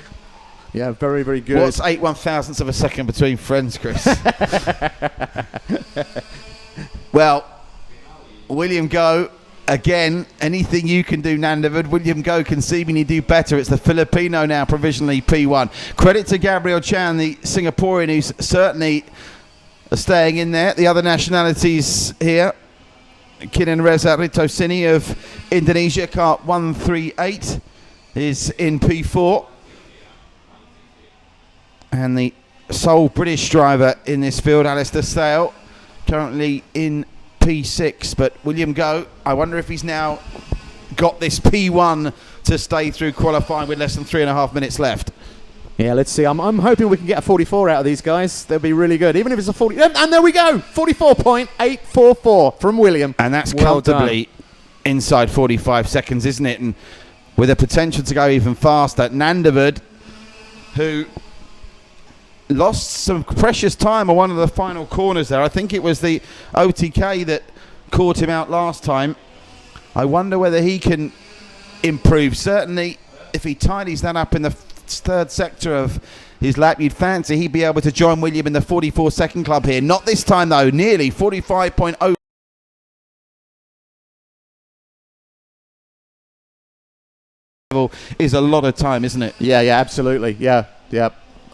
Yeah, very, very good. What's 8 1,000ths of a second between friends, Chris? Well, William Go, again, anything you can do, Nandavad. William Go can seemingly do better. It's the Filipino now, provisionally P1. Credit to Gabriel Chan, the Singaporean, who's certainly staying in there. The other nationalities here, Kinan Reza Ritosini of Indonesia, kart 138, is in P4. And the sole British driver in this field, Alistair Sale, currently in P6. But William Go, I wonder if he's now got this P1 to stay through qualifying with less than 3.5 minutes left. Yeah, let's see. I'm hoping we can get a 44 out of these guys. They'll be really good. Even if it's a 40. And there we go. 44.844 from William. And that's comfortably inside 45 seconds, isn't it? And with a potential to go even faster. Nandavad, who lost some precious time on one of the final corners there. I think it was the OTK that caught him out last time. I wonder whether he can improve. Certainly, if he tidies that up in the third sector of his lap, you'd fancy he'd be able to join William in the 44-second club here. Not this time, though. Nearly 45.0. Is a lot of time, isn't it? Yeah, absolutely. Yeah.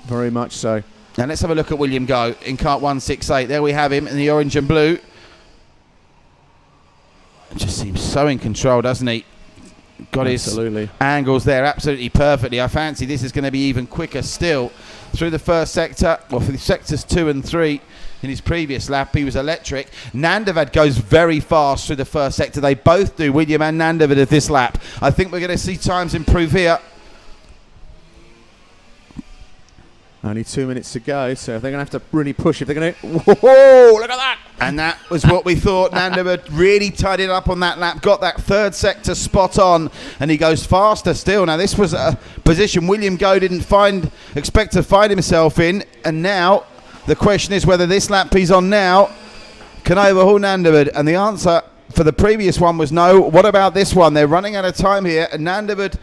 Very much so. Now let's have a look at William Go in kart 168. There we have him in the orange and blue. It just seems so in control, doesn't he? Got absolutely. His angles there absolutely perfectly. I fancy this is going to be even quicker still through the first sector. Well, for the sectors 2 and 3 in his previous lap, he was electric. Nandavad goes very fast through the first sector. They both do, William and Nandavad, at this lap. I think we're going to see times improve here. Only 2 minutes to go, so if they're going to have to really push, if they're going to... Whoa, look at that! And that was what we thought. Nandavad really tidied up on that lap, got that third sector spot on, and he goes faster still. Now, this was a position William Go didn't expect to find himself in, and now the question is whether this lap he's on now can overhaul Nandavad, and the answer for the previous one was no. What about this one? They're running out of time here, and Nandavad,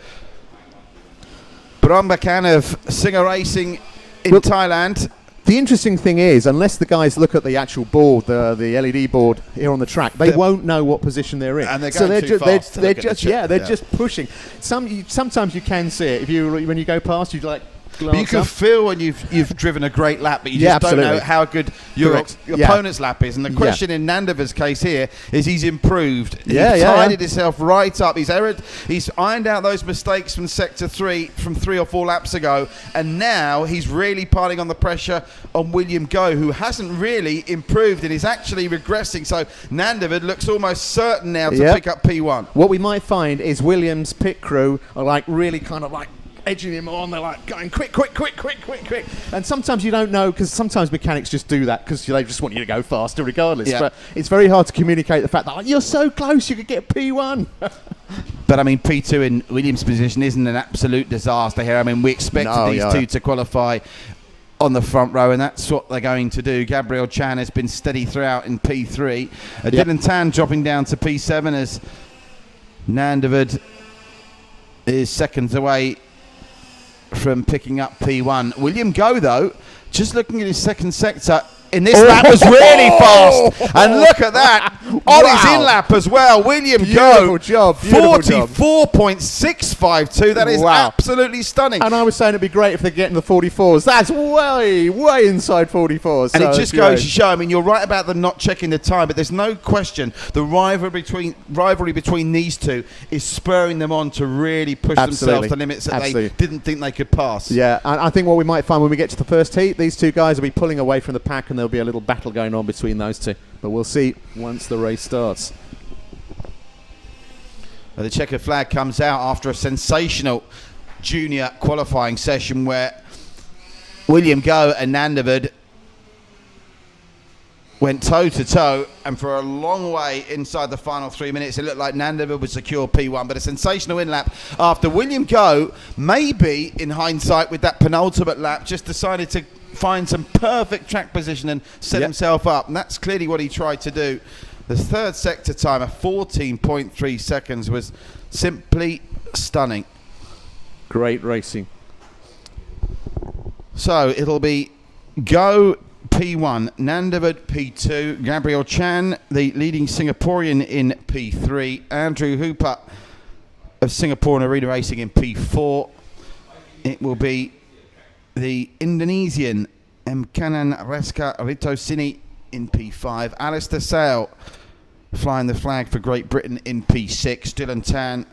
Brombakan of Singer Racing in Thailand. The interesting thing is, unless the guys look at the actual board, the LED board here on the track, they won't know what position they're in. And they're going too fast. They're just pushing. Sometimes you can see it. When you go past, you like glance but you can up. feel when you've driven a great lap, but you just don't know how good your opponent's lap is. And the question in Nandavad's case here is he's improved. He's tidied himself right up. He's ironed out those mistakes from sector 3 from 3 or 4 laps ago, and now he's really piling on the pressure on William Go, who hasn't really improved and is actually regressing. So Nandavad looks almost certain now to pick up P1. What we might find is Williams' pit crew are like really kind of like edging him on. They're like going quick. And sometimes you don't know, because sometimes mechanics just do that because they just want you to go faster regardless. Yeah. But it's very hard to communicate the fact that like, you're so close, you could get P1. But I mean, P2 in Williams' position isn't an absolute disaster here. I mean, we expected these two to qualify on the front row, and that's what they're going to do. Gabriel Chan has been steady throughout in P3. Dylan Tan dropping down to P7 as Nandavad is seconds away from picking up P1. William Go, though, just looking at his second sector, in this lap was really fast. And look at that. On his in-lap as well. William Go. Beautiful job. 44.652. That is absolutely stunning. And I was saying it'd be great if they get in the 44s. That's way inside 44s. And it just goes to show, I mean, you're right about them not checking the time, but there's no question the rivalry between these two is spurring them on to really push themselves to limits that they didn't think they could pass. Yeah, and I think what we might find when we get to the first heat, these two guys will be pulling away from the pack and there'll be a little battle going on between those two. But we'll see once the race starts. Well, the checkered flag comes out after a sensational junior qualifying session where William Go and Nandavad went toe-to-toe, and for a long way inside the final 3 minutes, it looked like Nandavad would secure P1, but a sensational in-lap after William Go, maybe in hindsight with that penultimate lap, just decided to find some perfect track position and set himself up, and that's clearly what he tried to do. The third sector time of 14.3 seconds was simply stunning. Great racing. So it'll be Go P1, Nandavad P2, Gabriel Chan, the leading Singaporean, in P3, Andrew Hooper of Singapore and Arena Racing in P4. It will be the Indonesian Mkanan Reska Ritosini in P5, Alistair Sale flying the flag for Great Britain in P6, Dylan Tan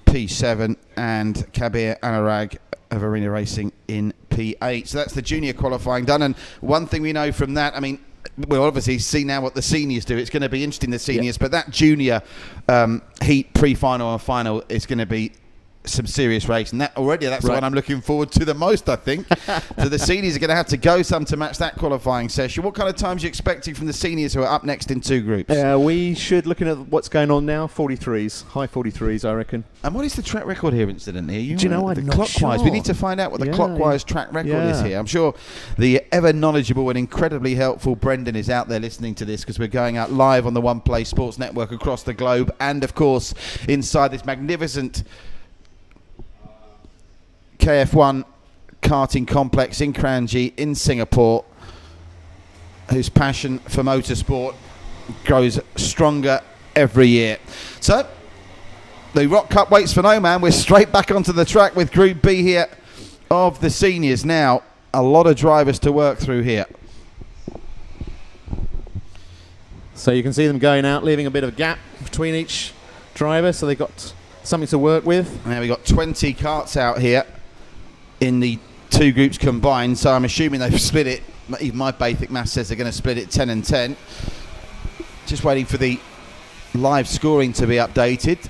P7, and Kabir Anurag of Arena Racing in P8. So that's the junior qualifying done, and one thing we know from that, I mean, we'll obviously see now what the seniors do. It's going to be interesting, the seniors, but that junior heat pre-final and final is going to be some serious race, and that's the one I'm looking forward to the most, I think. So the seniors are going to have to go some to match that qualifying session. What kind of times are you expecting from the seniors who are up next in two groups? We should, looking at what's going on now, 43s, high 43s, I reckon. And what is the track record here, incidentally? Do you know, I'm not clockwise. sure. We need to find out what the clockwise track record is here. I'm sure the ever knowledgeable and incredibly helpful Brendan is out there listening to this, because we're going out live on the One Play Sports Network across the globe, and of course inside this magnificent KF1 karting complex in Kranji in Singapore, whose passion for motorsport grows stronger every year. So the Rok Cup waits for no man. We're straight back onto the track with Group B here of the seniors. Now a lot of drivers to work through here. So you can see them going out, leaving a bit of a gap between each driver, so they've got something to work with. Now we've got 20 karts out here in the two groups combined, so I'm assuming they've split it. Even my basic math says they're going to split it 10 and 10. Just waiting for the live scoring to be updated.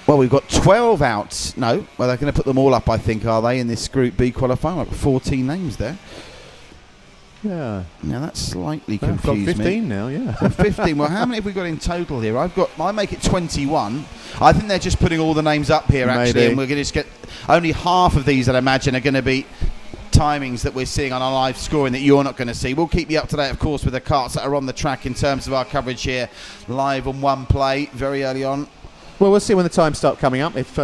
Well, we've got 12 out. No, well, they're going to put them all up, I think, are they, in this Group B qualifying? I've got 14 names there. Yeah. Now that's slightly I've got confused 15 me. now, yeah. 15. Well, how many have we got in total here? I make it 21. I think they're just putting all the names up here, actually, Maybe. and we're going to just get only half of these, I'd imagine, are going to be timings that we're seeing on our live scoring that you're not going to see. We'll keep you up to date, of course, with the karts that are on the track in terms of our coverage here live on One Play very early on. Well, we'll see when the times start coming up. If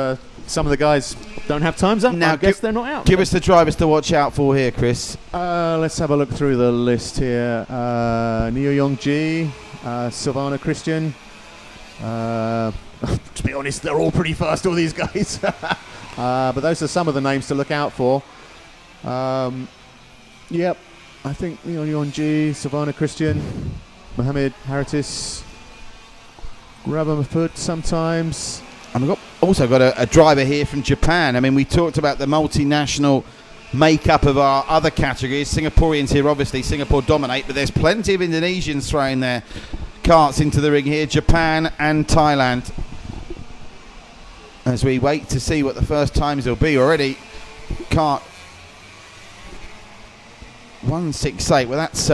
some of the guys don't have times up, Now, I guess they're not out. Give us the drivers to watch out for here, Chris. Let's have a look through the list here. Neo Yongji, Silvana Christian. To be honest, they're all pretty fast, all these guys. But those are some of the names to look out for. Yep, I think Neo Yongji, Silvana Christian, Mohammed Haritis, Rabah Mahfoud sometimes. And we've also got a driver here from Japan. I mean, we talked about the multinational makeup of our other categories. Singaporeans here, obviously, Singapore dominate, but there's plenty of Indonesians throwing their karts into the ring here, Japan and Thailand. As we wait to see what the first times will be. Already, kart 168. Well, that's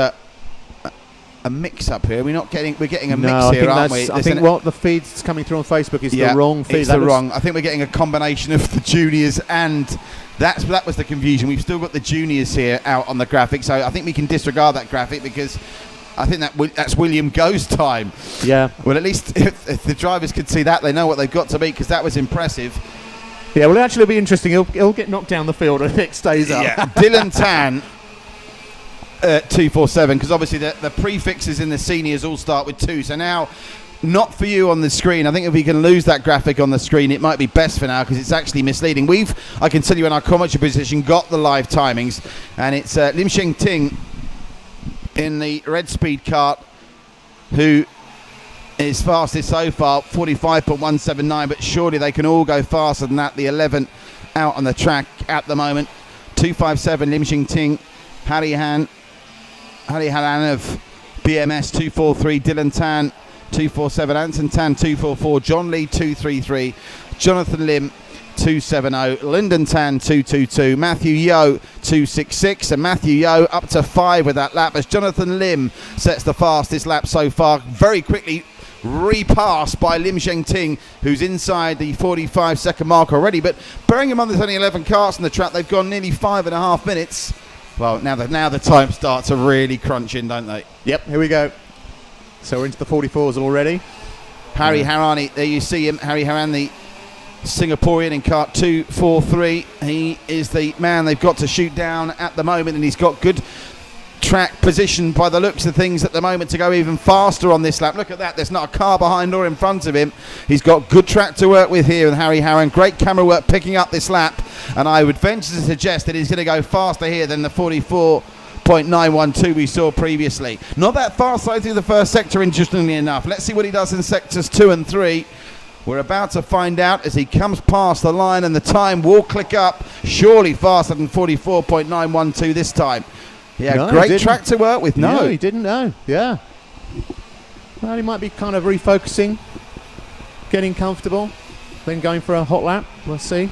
a mix-up here. We're getting a mix here, aren't we? I think what the feed's coming through on Facebook is the wrong feed. It's the wrong. I think we're getting a combination of the juniors, and that was the confusion. We've still got the juniors here out on the graphic, so I think we can disregard that graphic because I think that's William Go's time. Yeah. Well, at least if the drivers could see that, they know what they've got to beat, because that was impressive. Yeah, well, actually, it'll be interesting. He'll get knocked down the field if it stays up. Yeah. Dylan Tan 247, because obviously the prefixes in the seniors all start with 2. So now, not for you on the screen. I think if we can lose that graphic on the screen, it might be best for now, because it's actually misleading. I can tell you in our commentary position, got the live timings, and it's Lim Sheng Ting in the red speed kart who is fastest so far, 45.179, but surely they can all go faster than that. The 11 out on the track at the moment. 257 Lim Sheng Ting, Harry Haran of BMS 243, Dylan Tan 247, Anson Tan 244, John Lee 233, Jonathan Lim 270, Lyndon Tan 222, Matthew Yeo 266, and Matthew Yeo up to 5 with that lap as Jonathan Lim sets the fastest lap so far, very quickly repassed by Lim Sheng Ting, who's inside the 45-second mark already. But bearing in mind there's only 11 cars on the track, they've gone nearly 5.5 minutes. Well, now the time starts to really crunch in, don't they? Yep, here we go. So we're into the 44s already. Harry Haran, there you see him. Harry Haran, the Singaporean in kart 243. He is the man they've got to shoot down at the moment, and he's got good track position by the looks of things at the moment to go even faster on this lap. Look at that, there's not a car behind or in front of him. He's got good track to work with here with Harry Haran. Great camera work picking up this lap, and I would venture to suggest that he's going to go faster here than the 44.912 we saw previously. Not that fast though through the first sector, interestingly enough. Let's see what he does in sectors 2 and 3. We're about to find out as he comes past the line, and the time will click up, surely faster than 44.912 this time. Yeah, no, great track to work with. No, he didn't know. Yeah. Well, he might be kind of refocusing, getting comfortable, then going for a hot lap. We'll see.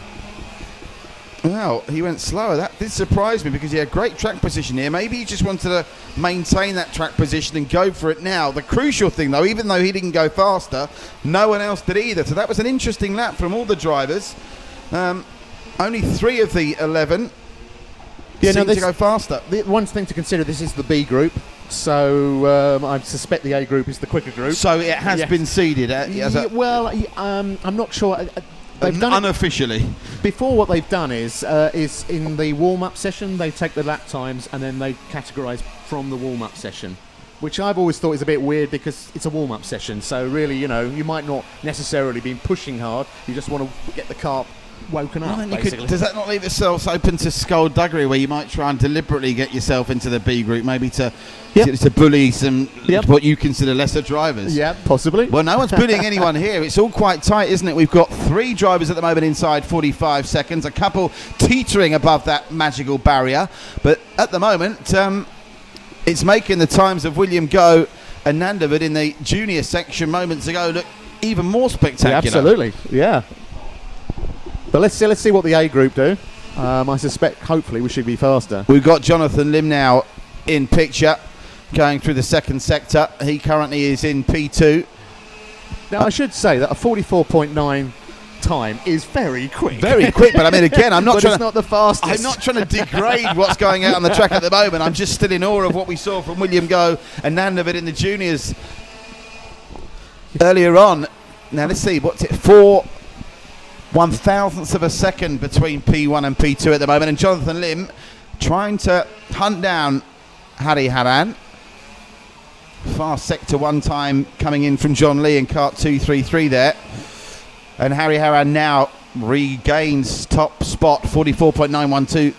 Well, he went slower. That did surprise me because he had great track position here. Maybe he just wanted to maintain that track position and go for it now. The crucial thing, though, even though he didn't go faster, no one else did either. So that was an interesting lap from all the drivers. Only 3 of the 11 seem to go faster. One thing to consider, this is the B group. So I suspect the A group is the quicker group. So it has been seeded. I'm not sure. They've done unofficially. Before, what they've done is in the warm-up session, they take the lap times and then they categorise from the warm-up session, which I've always thought is a bit weird because it's a warm-up session. So really, you might not necessarily be pushing hard. You just want to get the car woken up, basically. Does that not leave itself open to skullduggery, where you might try and deliberately get yourself into the B group, maybe to bully some what you consider lesser drivers? Yeah, possibly. Well, no one's bullying anyone here. It's all quite tight, isn't it? We've got 3 drivers at the moment inside 45 seconds, a couple teetering above that magical barrier. But at the moment, it's making the times of William Goh and Nandavid in the junior section moments ago look even more spectacular. Yeah, absolutely, yeah. But let's see what the A group do. I suspect, hopefully, we should be faster. We've got Jonathan Lim now in picture, going through the second sector. He currently is in P2. Now, I should say that a 44.9 time is very quick. Very quick, but I mean, again, I'm not but trying it's not the fastest. I'm not trying to degrade what's going on the track at the moment. I'm just still in awe of what we saw from William Goh and Nandavid in the juniors earlier on. Now, let's see, what's it, 4/1000th of a second between P1 and P2 at the moment, and Jonathan Lim trying to hunt down Harry Haran. Fast sector 1 time coming in from John Lee in kart 233 there, and Harry Haran now regains top spot, 44.912.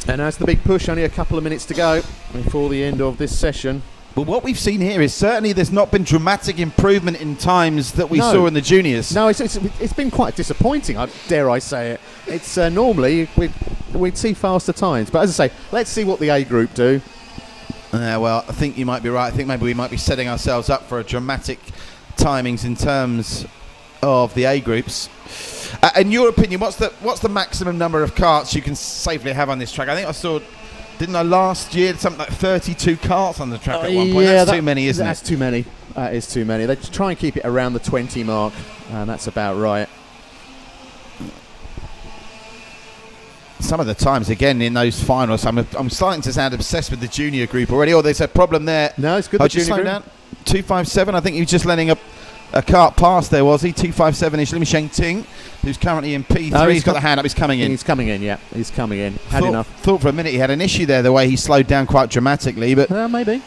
And that's the big push. Only a couple of minutes to go before the end of this session. But what we've seen here is certainly there's not been dramatic improvement in times that we saw in the juniors. No, it's been quite disappointing, dare I say it. It's normally we'd see faster times. But as I say, let's see what the A group do. Well, I think you might be right. I think maybe we might be setting ourselves up for a dramatic timings in terms of the A groups. In your opinion, what's the maximum number of karts you can safely have on this track? I think I saw... Didn't I last year something like 32 karts on the track at one point? That's too many, isn't it? That's too many. That is too many. They try and keep it around the 20 mark, and that's about right. Some of the times, again, in those finals, I'm starting to sound obsessed with the junior group already. Oh, there's a problem there. No, it's good. The junior group. Down. 257. I think you're just letting a a kart past there, was he? 257-ish. Lim Sheng Ting, who's currently in P3. No, he's got the hand up. He's coming in. He's coming in, yeah. He's coming in. Had enough. Thought for a minute he had an issue there, the way he slowed down quite dramatically, but Maybe.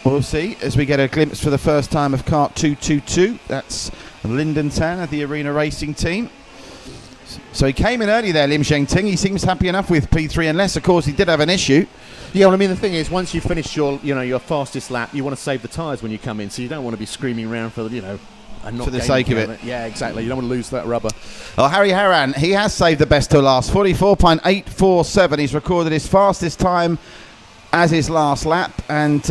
we'll see as we get a glimpse for the first time of kart 222. That's Lyndon Tanner, the Arena Racing team. So he came in early there, Lim Sheng Ting. He seems happy enough with P3, unless, of course, he did have an issue. Yeah, well, I mean, the thing is, once you finish your fastest lap, you want to save the tyres when you come in, so you don't want to be screaming around for, and not For the sake of it. Yeah, exactly. You don't want to lose that rubber. Well, Harry Haran, he has saved the best to last. 44.847. He's recorded his fastest time as his last lap, and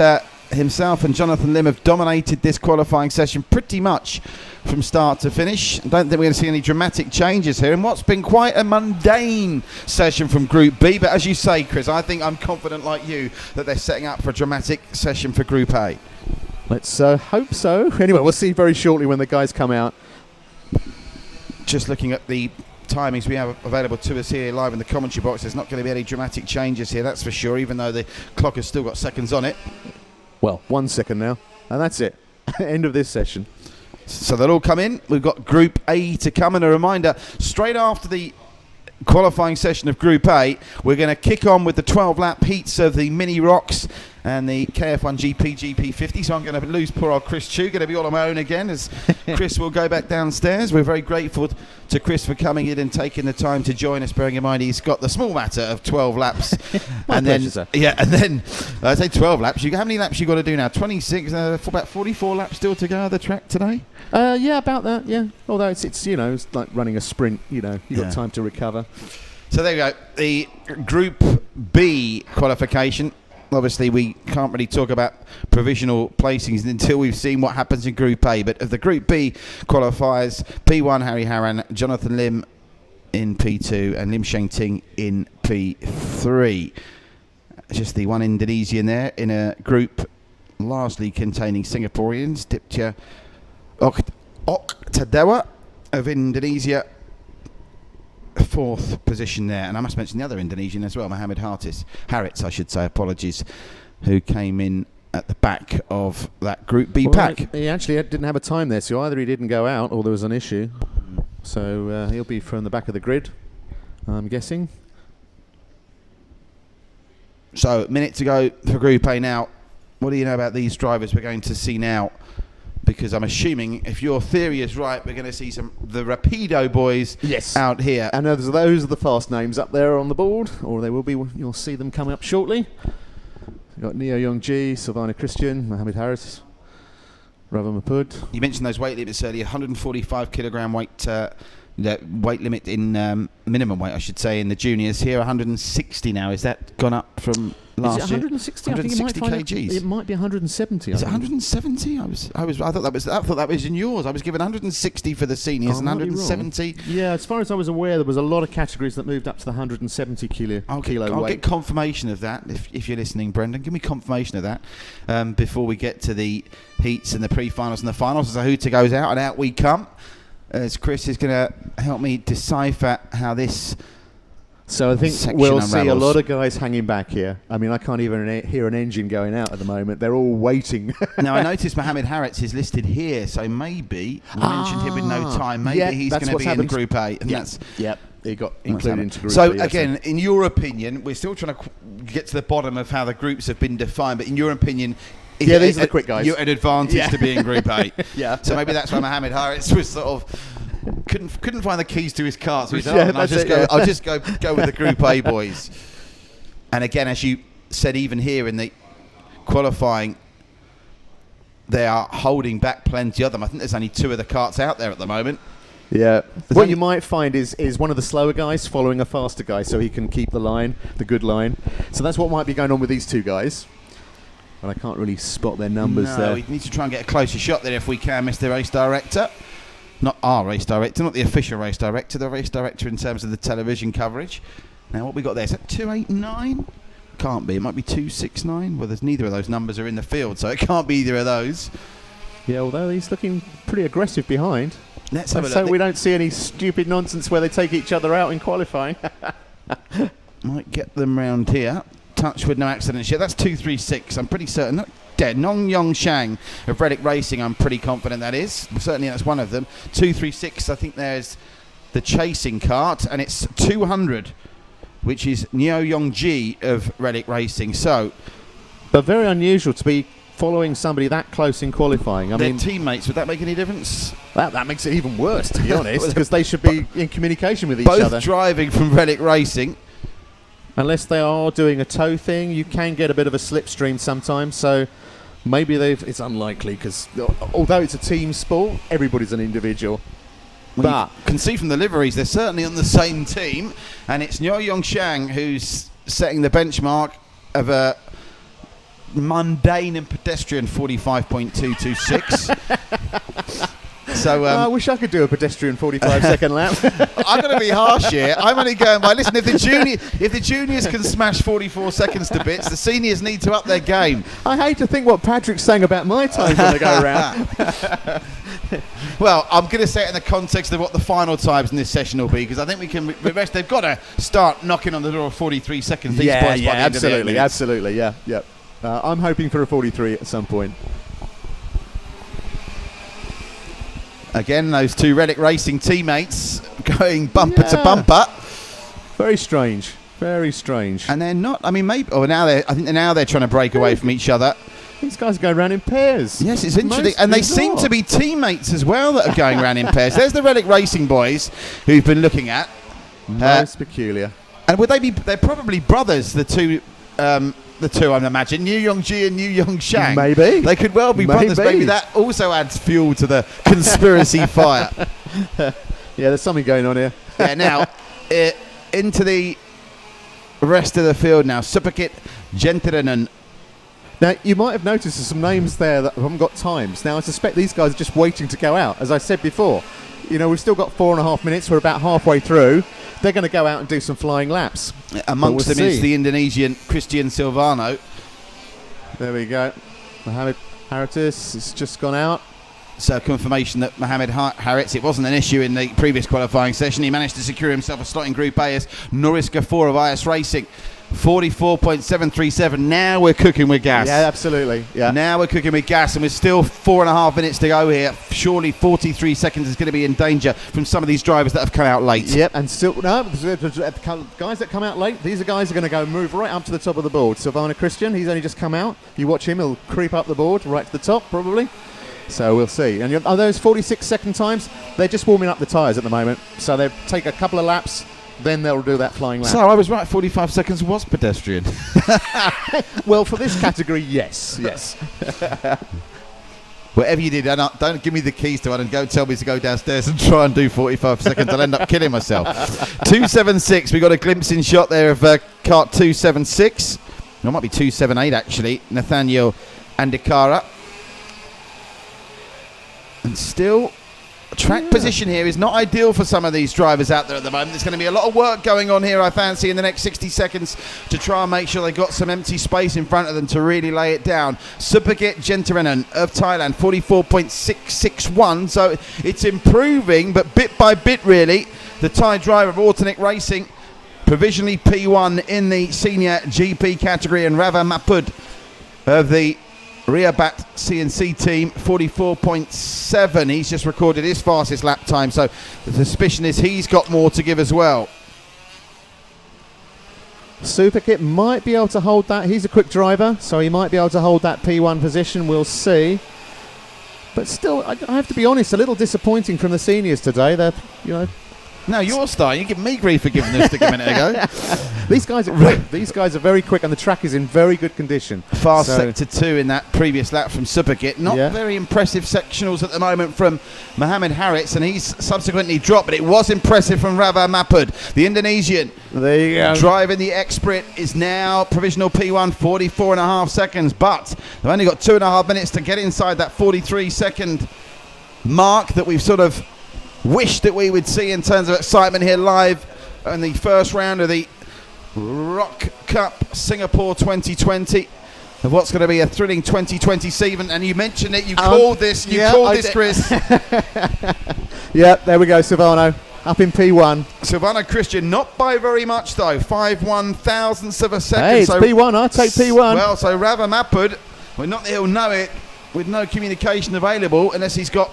himself and Jonathan Lim have dominated this qualifying session pretty much from start to finish. I don't think we're going to see any dramatic changes here in what's been quite a mundane session from Group B. But as you say, Chris, I think I'm confident like you that they're setting up for a dramatic session for Group A. Let's hope so. Anyway, we'll see very shortly when the guys come out. Just looking at the timings we have available to us here live in the commentary box, there's not going to be any dramatic changes here, that's for sure, even though the clock has still got seconds on it. Well, 1 second now, and that's it. End of this session. So they'll all come in. We've got Group A to come, and a reminder, straight after the qualifying session of Group A, we're going to kick on with the 12-lap heats of the Mini Rocks and the KF1 GP GP50. So I'm going to lose poor old Chris Chu, going to be all on my own again, as Chris will go back downstairs. We're very grateful to Chris for coming in and taking the time to join us, bearing in mind he's got the small matter of 12 laps. and then pleasure, sir. Yeah, and then I say 12 laps. How many laps you got to do now? 26, about 44 laps still to go on the track today? Yeah, about that, yeah. Although it's it's like running a sprint, you've got time to recover. So there we go. The Group B qualification. Obviously, we can't really talk about provisional placings until we've seen what happens in Group A. But of the Group B qualifiers, P1 Harry Haran, Jonathan Lim in P2 and Lim Sheng Ting in P3. Just the one Indonesian there in a group largely containing Singaporeans. Diptya Oktadewa of Indonesia, fourth position there, and I must mention the other Indonesian as well, Mohammed Harris, I should say, apologies, who came in at the back of that Group B pack. He actually didn't have a time there, so either he didn't go out or there was an issue. So he'll be from the back of the grid, I'm guessing. So, minute to go for Group A now. What do you know about these drivers we're going to see now? Because I'm assuming, if your theory is right, we're going to see the Rapido boys out here. And those are the fast names up there on the board, or they will be. You'll see them coming up shortly. We've got Neo Youngji, Sylvana Christian, Mohammed Harris, Ravi Mapud. You mentioned those weight limits earlier. 145 kilogram weight limit in minimum weight, I should say, in the juniors. Here, 160 now. Is that gone up from last year? Is it 160? 160 kgs. It might be 170. Is it 170? I thought that was in yours. I was given 160 for the seniors and 170. Yeah, as far as I was aware, there was a lot of categories that moved up to the 170 kilo I'll weight. get confirmation of that if you're listening, Brendan. Give me confirmation of that before we get to the heats and the pre-finals and the finals. As Ahuta goes out, and out we come. As Chris is going to help me decipher how this. So I think we'll see a lot of guys hanging back here. I mean, I can't even hear an engine going out at the moment. They're all waiting. Now, I noticed Mohammed Harris is listed here, so maybe, you mentioned him with no time, maybe he's going to be in Group A. And he got included into Group So, B, again, in your opinion, we're still trying to get to the bottom of how the groups have been defined, but in your opinion, these are the quick guys. You're an advantage to be in Group A. So maybe that's why Mohammed Harris was sort of couldn't find the keys to his car, so he said, I'll just go with the Group A boys. And again, as you said, even here in the qualifying, they are holding back plenty of them. I think there's only 2 of the karts out there at the moment. Yeah. What you might find is one of the slower guys following a faster guy, so he can keep the good line. So that's what might be going on with these 2 guys. But I can't really spot their numbers there. We need to try and get a closer shot there if we can, Mr. Race Director. Not our race director, not the official race director, the race director in terms of the television coverage. Now, what we got there, is that 289? Can't be. It might be 269. Well, there's neither of those numbers are in the field, so it can't be either of those. Yeah, although he's looking pretty aggressive behind. Let's have a look. So we don't see any stupid nonsense where they take each other out in qualifying. Might get them round here. Touch with no accidents yet. That's 236. I'm pretty certain. dead. Nong Yong Shang of Relic Racing, I'm pretty confident that is. Certainly that's one of them. 236, I think there's the chasing cart, and it's 200, which is Neo Yong Ji of Relic Racing. So, but very unusual to be following somebody that close in qualifying. I their mean, teammates, would that make any difference? that makes it even worse, to be honest, because they should be in communication with each Both other. driving from Relic Racing. Unless they are doing a tow thing, you can get a bit of a slipstream sometimes. So maybe it's unlikely, because although it's a team sport, everybody's an individual. Well, but you can see from the liveries, they're certainly on the same team, and it's Nyo Yong Shang who's setting the benchmark of a mundane and pedestrian 45.226. So I wish I could do a pedestrian 45-second lap. I'm going to be harsh here. I'm only going by, listen, if the juniors can smash 44 seconds to bits, the seniors need to up their game. I hate to think what Patrick's saying about my times when they go around. Well, I'm going to say it in the context of what the final times in this session will be, because I think we can rest. They've got to start knocking on the door of 43 seconds. These boys by the end of the 8 minutes. Absolutely, yeah. I'm hoping for a 43 at some point. Again, those two Relic Racing teammates going bumper to bumper. Very strange. Very strange. And they're not. I mean, maybe. Oh, I think they're trying to break away from each other. These guys go around in pairs. Yes, it's interesting. And they seem to be teammates as well that are going around in pairs. There's the Relic Racing boys who've been looking at. Most peculiar. And would they be? They're probably brothers. The two, I imagine. New Yong Ji and New Yong Shang. Maybe. They could well be brothers. Maybe that also adds fuel to the conspiracy fire. Yeah, there's something going on here. Yeah, now, into the rest of the field now. Supakit Gentirinen. Now, you might have noticed there's some names there that haven't got times. Now, I suspect these guys are just waiting to go out. As I said before, we've still got 4.5 minutes. We're about halfway through. They're going to go out and do some flying laps. Amongst them is the Indonesian Christian Silvano. There we go. Mohamed Haritis has just gone out. So confirmation that Mohamed Haritz, it wasn't an issue in the previous qualifying session. He managed to secure himself a slot in Group A as Norris Gafour of IS Racing. 44.737. Now we're cooking with gas. Yeah, absolutely. Yeah. Now we're cooking with gas, and we're still 4.5 minutes to go here. Surely 43 seconds is going to be in danger from some of these drivers that have come out late. Yep, and still guys that come out late. These are guys who are going to move right up to the top of the board. Silvana Christian, he's only just come out. You watch him; he'll creep up the board right to the top, probably. So we'll see. And are those 46-second times? They're just warming up the tyres at the moment. So they take a couple of laps. Then they'll do that flying lap. So I was right, 45 seconds was pedestrian. Well, for this category, yes. Whatever you did, don't give me the keys to it and go tell me to go downstairs and try and do 45 seconds. I'll end up killing myself. 276, we got a glimpse in shot there of kart 276. No, it might be 278 actually. Nathaniel Andikara. And still, track position here is not ideal for some of these drivers out there at the moment. There's going to be a lot of work going on here, I fancy, in the next 60 seconds to try and make sure they got some empty space in front of them to really lay it down. Supakit Gentirinen of Thailand, 44.661. So it's improving, but bit by bit, really. The Thai driver of Autonic Racing, provisionally P1 in the senior GP category, and Rava Mapud of the Riabat CNC team, 44.7. He's just recorded his fastest lap time, so the suspicion is he's got more to give as well. Supakit might be able to hold that. He's a quick driver, so he might be able to hold that P1 position. We'll see. But still, I have to be honest, a little disappointing from the seniors today. They're, Now you're starting. You give me grief for giving this stick a minute ago. These guys are quick. These guys are very quick, and the track is in very good condition. Fast sector 2 in that previous lap from Supakit. Not very impressive sectionals at the moment from Mohamed Haritz, and he's subsequently dropped, but it was impressive from Rava Mapud. The Indonesian driving the X-Sprit is now provisional P1, 44.5 seconds, but they've only got 2.5 minutes to get inside that 43-second mark that we've sort of wished that we would see in terms of excitement here live in the first round of the Rok Cup Singapore 2020 of what's going to be a thrilling 2020 season. And you mentioned it, you called this, Chris. Yeah, there we go, Silvano, up in P1. Silvano Christian, not by very much though, 5/1000ths of a second. Hey, it's so P1, I'll take P1. Well, so Rava Mapud, Well, not that he'll know it with no communication available unless he's got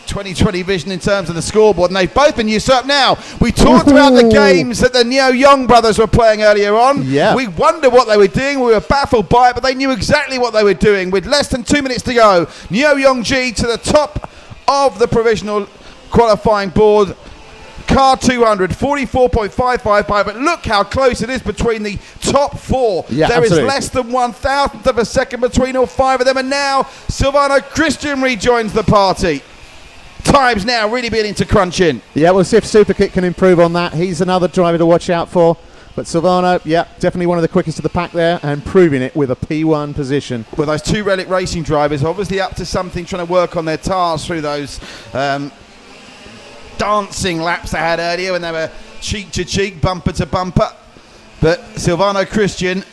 20/20 vision in terms of the scoreboard, and they've both been usurped now. We talked about the games that the Neo Young brothers were playing earlier on. Yeah. We wondered what they were doing. We were baffled by it, but they knew exactly what they were doing. With less than 2 minutes to go, Neo Young G to the top of the provisional qualifying board. Car 200, 44.555, but look how close it is between the top four. Yeah, there absolutely. is less than 1,000th of a second between all five of them, and now Silvano Christian rejoins the party. Times now really beginning to crunch in. Yeah, we'll see if Superkit can improve on that. He's another driver to watch out for. But Silvano, yeah, definitely one of the quickest of the pack there, and proving it with a P1 position. Well, those two Relic Racing drivers obviously up to something, trying to work on their tires through those dancing laps they had earlier when they were cheek to cheek, bumper to bumper. But Silvano Christian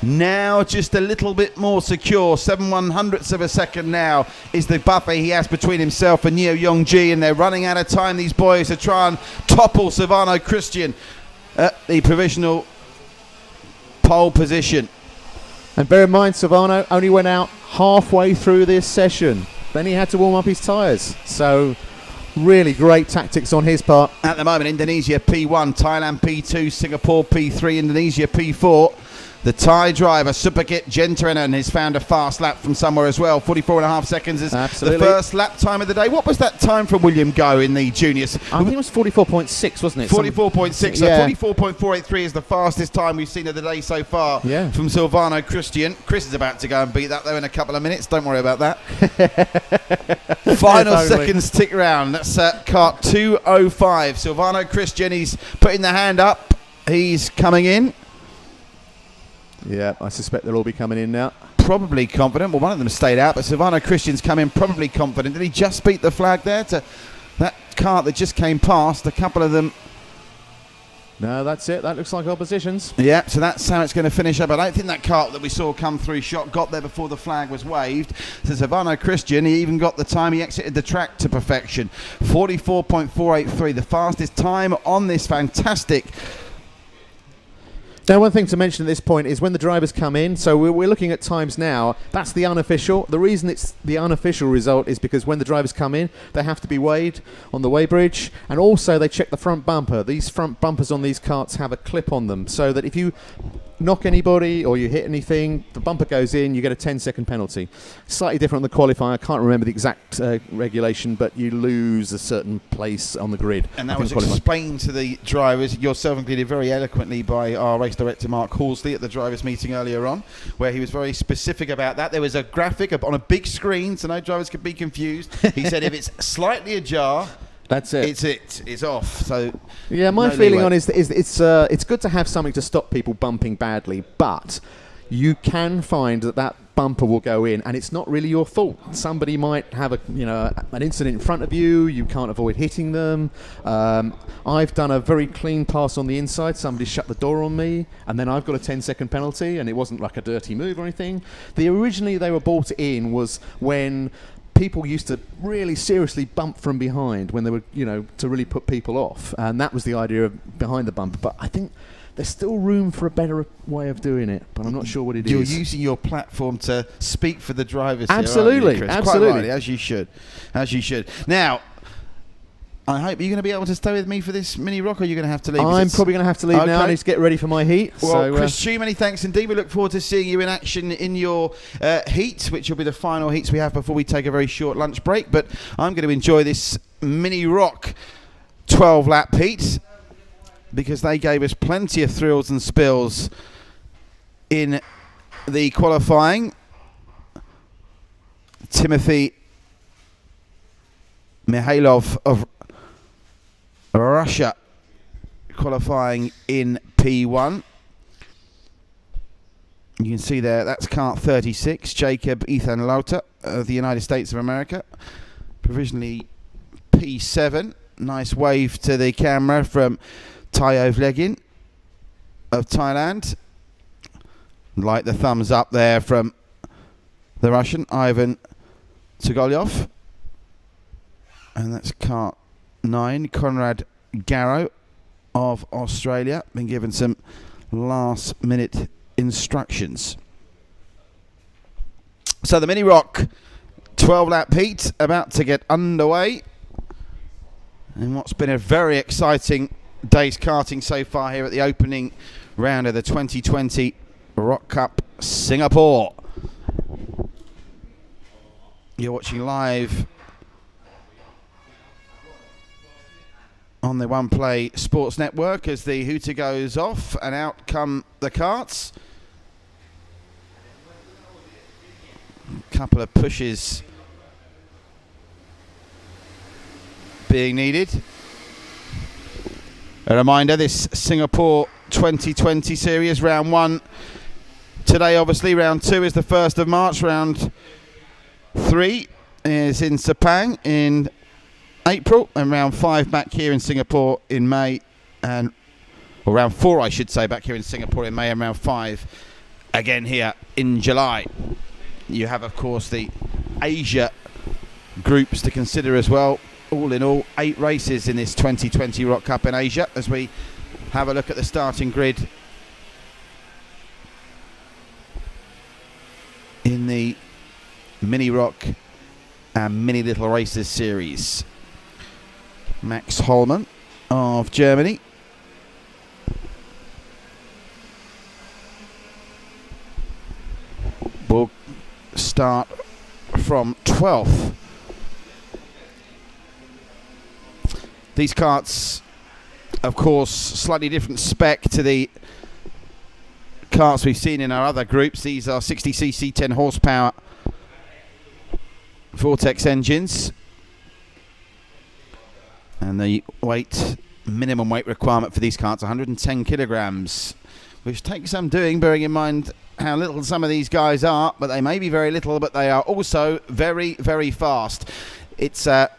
now just a little bit more secure. 7/100ths of a second now is the buffer he has between himself and Neo Young G, and they're running out of time, these boys, to try and topple Silvano Christian at the provisional pole position. And bear in mind, Silvano only went out halfway through this session. Then he had to warm up his tyres. So really great tactics on his part. At the moment, Indonesia P1, Thailand P2, Singapore P3, Indonesia P4. The Thai driver, Superkit Gentrenan, has found a fast lap from somewhere as well. 44.5 seconds is Absolutely. the first lap time of the day. What was that time from William Go in the juniors? I think it was 44.6, wasn't it? 44.6, so Yeah. 44.483 is the fastest time we've seen of the day so far from Silvano Christian. Chris is about to go and beat that though in a couple of minutes. Don't worry about that. Final seconds tick round. That's kart 205. Silvano Christian, he's putting the hand up. He's coming in. Yeah, I suspect they'll all be coming in now. Probably confident. Well, one of them stayed out, but Silvano Christian's come in probably confident. Did he just beat the flag there to that cart that just came past? A couple of them. No, that's it. That looks like oppositions. Yeah, so that's how it's going to finish up. I don't think that cart that we saw come through shot got there before the flag was waved. So Silvano Christian, he even got the time. He exited the track to perfection. 44.483, the fastest time on this fantastic. Now, one thing to mention at this point is when the drivers come in, so we're looking at times now, that's the unofficial. The reason it's the unofficial result is because when the drivers come in, they have to be weighed on the weighbridge, and also they check the front bumper. These front bumpers on these carts have a clip on them, so that if you knock anybody or you hit anything, the bumper goes in, you get a 10-second penalty. Slightly different on the qualifying. I can't remember the exact regulation, but you lose a certain place on the grid. And that was explained to the drivers, yourself included, very eloquently by our race director Mark Horsley at the drivers' meeting earlier on, where he was very specific about that. There was a graphic on a big screen, so no drivers could be confused. He said if it's slightly ajar, that's it. It's off. So yeah, my feeling on is it's good to have something to stop people bumping badly, but you can find that bumper will go in, and it's not really your fault. Somebody might have an incident in front of you. You can't avoid hitting them. I've done a very clean pass on the inside. Somebody shut the door on me, and then I've got a 10-second penalty, and it wasn't like a dirty move or anything. Originally they were brought in was when people used to really seriously bump from behind when they were, to really put people off. And that was the idea of behind the bumper. But I think there's still room for a better way of doing it, but I'm not sure what it is. You're using your platform to speak for the drivers. Absolutely, here, aren't you, Chris? absolutely. Quite rightly, as you should. Now, I hope you're going to be able to stay with me for this mini rock, or you're going to have to leave. I'm probably going to have to leave now. I need to get ready for my heat. Well, Chris, too many thanks indeed. We look forward to seeing you in action in your heat, which will be the final heats we have before we take a very short lunch break. But I'm going to enjoy this mini rock 12-lap heat, because they gave us plenty of thrills and spills in the qualifying. Timothy Mihailov of Russia qualifying in P1. You can see there, that's kart 36, Jacob Ethan Lauter of the United States of America. Provisionally P7. Nice wave to the camera from Tayo Vlegin of Thailand. Like the thumbs up there from the Russian, Ivan Tsugolyov. And that's kart 9, Conrad Garrow of Australia. Been given some last minute instructions. So the Mini Rok 12-lap heat about to get underway. And what's been a very exciting day's karting so far here at the opening round of the 2020 Rok Cup Singapore. You're watching live on the One Play Sports Network as the hooter goes off and out come the karts. Couple of pushes being needed. A reminder, this Singapore 2020 series, round 1 today, obviously. Round 2 is the 1st of March. Round 3 is in Sepang in April, and round 5 back here in Singapore in May, or round 4 I should say, back here in Singapore in May, and round 5 again here in July. You have, of course, the Asia groups to consider as well. All in all, 8 races in this 2020 Rok Cup in Asia, as we have a look at the starting grid in the Mini Rok and Mini Little Races series. Max Hollmann of Germany. Will start from 12th. These karts, of course, slightly different spec to the karts we've seen in our other groups. These are 60cc 10 horsepower Vortex engines, and the minimum weight requirement for these karts 110 kilograms, which takes some doing, bearing in mind how little some of these guys are. But they may be very little, but they are also very, very fast. It's a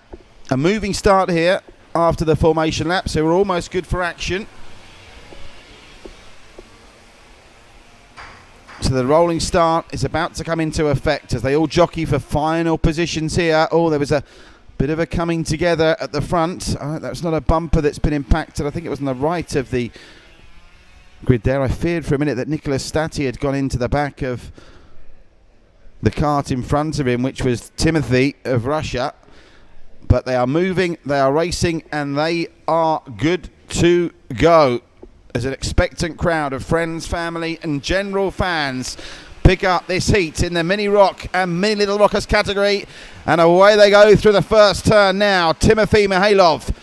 moving start here after the formation lap, so we're almost good for action. So the rolling start is about to come into effect as they all jockey for final positions here. Oh, there was a bit of a coming together at the front. That's not a bumper that's been impacted. I think it was on the right of the grid there. I feared for a minute that Nicholas Stati had gone into the back of the kart in front of him, which was Timothy of Russia. But they are moving, they are racing, and they are good to go. As an expectant crowd of friends, family and general fans pick up this heat in the Mini Rok and Mini Little Rockers category. And away they go through the first turn now. Timothy Mihailov.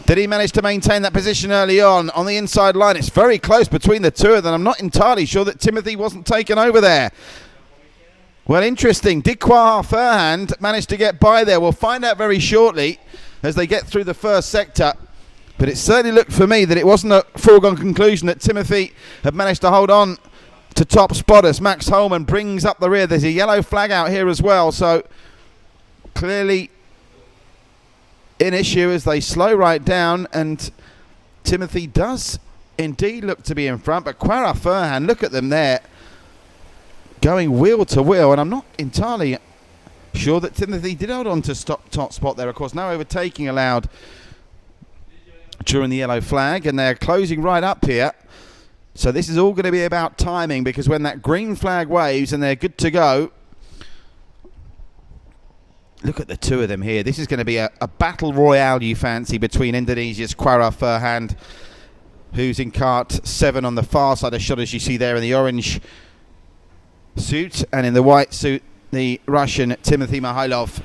Did he manage to maintain that position early on the inside line? It's very close between the two of them. I'm not entirely sure that Timothy wasn't taken over there. Well, interesting. Did Quahar Furhand manage to get by there? We'll find out very shortly as they get through the first sector. But it certainly looked for me that it wasn't a foregone conclusion that Timothy had managed to hold on to top spot as Max Hollmann brings up the rear. There's a yellow flag out here as well. So clearly in issue as they slow right down. And Timothy does indeed look to be in front. But Quahar Furhand, look at them there, going wheel to wheel, and I'm not entirely sure that Timothy did hold on to top spot there. Of course, no overtaking allowed during the yellow flag, and they're closing right up here. So this is all going to be about timing, because when that green flag waves and they're good to go, look at the two of them here. This is going to be a battle royale, you fancy, between Indonesia's Quahar Furhand, who's in kart 7 on the far side of shot, as you see there in the orange suit, and in the white suit the Russian Timothy Mihailov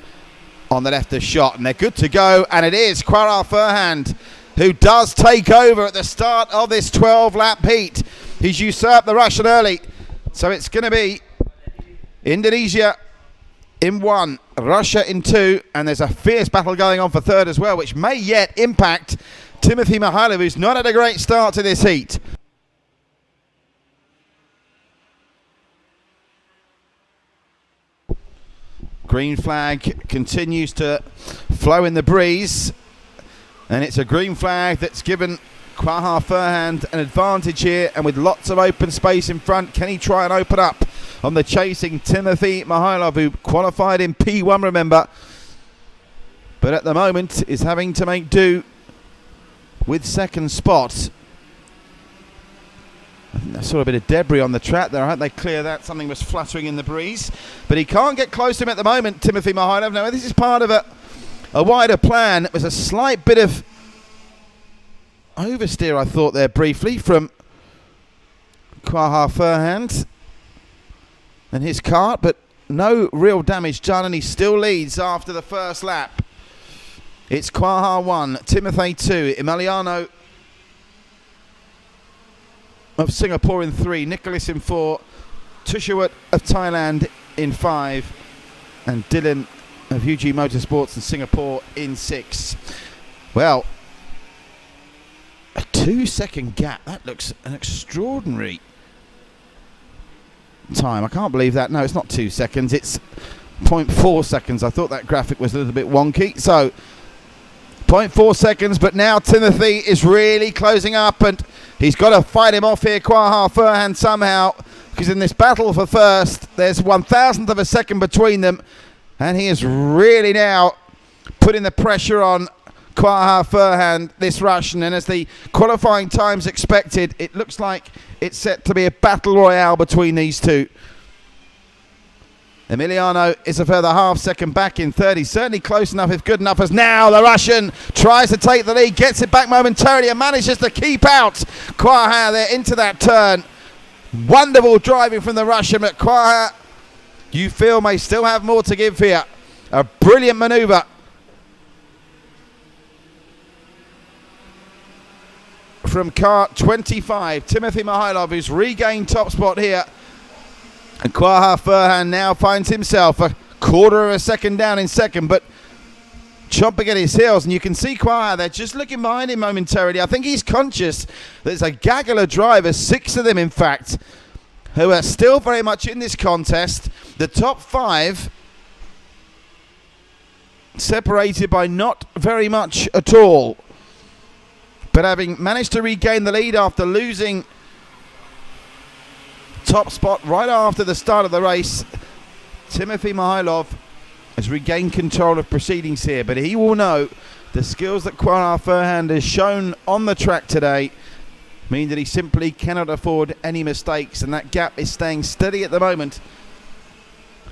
on the left of shot. And they're good to go, and it is Quahar Furhand who does take over at the start of this 12-lap heat. He's usurped the Russian early, so it's going to be Indonesia in 1, Russia in 2, and there's a fierce battle going on for 3rd as well, which may yet impact Timothy Mihailov, who's not had a great start to this heat. Green flag continues to flow in the breeze, and it's a green flag that's given Quahar Furhand an advantage here, and with lots of open space in front, can he try and open up on the chasing Timothy Mihailov, who qualified in P1, remember, but at the moment is having to make do with second spot. I saw a bit of debris on the track there. I hope they clear that. Something was fluttering in the breeze. But he can't get close to him at the moment, Timothy Mihailov. Now, this is part of a wider plan. It was a slight bit of oversteer, I thought, there briefly from Quaha Furhand and his kart, but no real damage done, and he still leads after the first lap. It's Quaha 1, Timothy 2, Emiliano of Singapore in 3, Nicholas in 4, Tushawat of Thailand in 5, and Dylan of UG Motorsports in Singapore in 6. Well, a 2-second gap. That looks an extraordinary time. I can't believe that. No, it's not 2 seconds. It's 0.4 seconds. I thought that graphic was a little bit wonky. So 0.4 seconds, but now Timothy is really closing up, and he's got to fight him off here, Quaha Furhand, somehow, because in this battle for first, there's 1,000th of a second between them, and he is really now putting the pressure on Quaha Furhand, this Russian, and as the qualifying times expected, it looks like it's set to be a battle royale between these two. Emiliano is a further half second back in third. He's certainly close enough, if good enough, as now the Russian tries to take the lead, gets it back momentarily and manages to keep out Quaha there into that turn. Wonderful driving from the Russian, but Quaha, you feel, may still have more to give here. A brilliant manoeuvre from kart 25, Timothy Mihailov, who's regained top spot here. And Quaha Furhand now finds himself a quarter of a second down in second, but chomping at his heels. And you can see Quaha there just looking behind him momentarily. I think he's conscious there's a gaggle of drivers, 6 of them in fact, who are still very much in this contest. The top 5 separated by not very much at all. But having managed to regain the lead after losing top spot right after the start of the race, Timothy Mihailov has regained control of proceedings here. But he will know the skills that Quaha Furhand has shown on the track today mean that he simply cannot afford any mistakes. And that gap is staying steady at the moment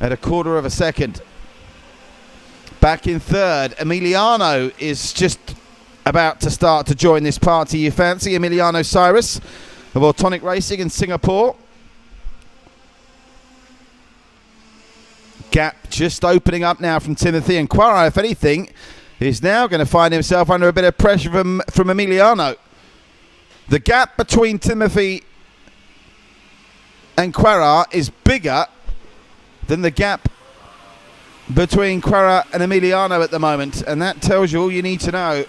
at a quarter of a second. Back in third, Emiliano is just about to start to join this party, you fancy. Emiliano Cyrus of Autonic Racing in Singapore. Gap just opening up now from Timothy, and Quaha, if anything, is now going to find himself under a bit of pressure from Emiliano. The gap between Timothy and Quaha is bigger than the gap between Quaha and Emiliano at the moment, and that tells you all you need to know.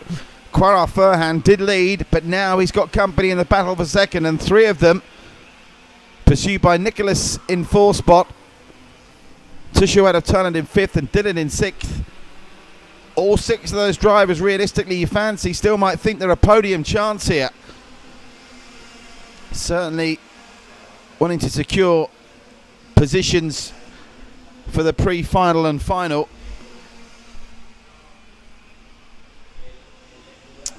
Quaha Furhand did lead, but now he's got company in the battle for second, and 3 of them pursued by Nicholas in 4th spot, Tushawat of Thailand in 5th, and Dylan in 6th. All 6 of those drivers, realistically, you fancy, still might think they're a podium chance here. Certainly wanting to secure positions for the pre-final and final.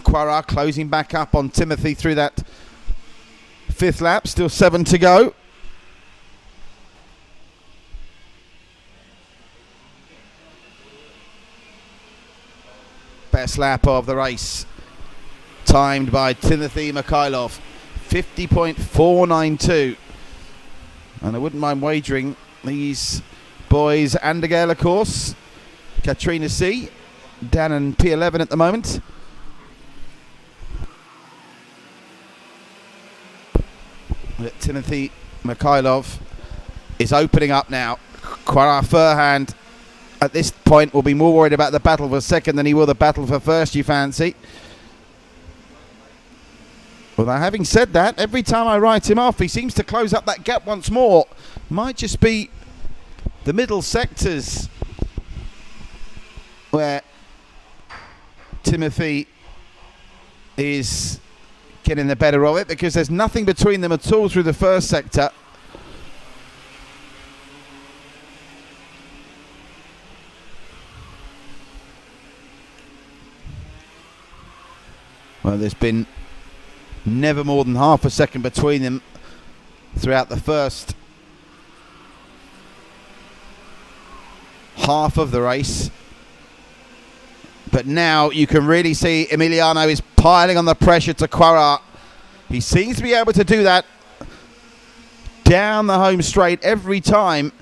Quaha closing back up on Timothy through that 5th lap, still 7 to go. Best lap of the race, timed by Timothy Mihailov, 50.492. And I wouldn't mind wagering these boys and a girl, of course, Katrina C, down in P11 at the moment. Timothy Mihailov is opening up now. Quaha Furhand at this point will be more worried about the battle for second than he will the battle for first, you fancy. Well, now, having said that, every time I write him off, he seems to close up that gap once more. Might just be the middle sectors where Timothy is getting the better of it, because there's nothing between them at all through the first sector. Well, there's been never more than half a second between them throughout the first half of the race. But now you can really see Emiliano is piling on the pressure to Quarart. He seems to be able to do that down the home straight every time.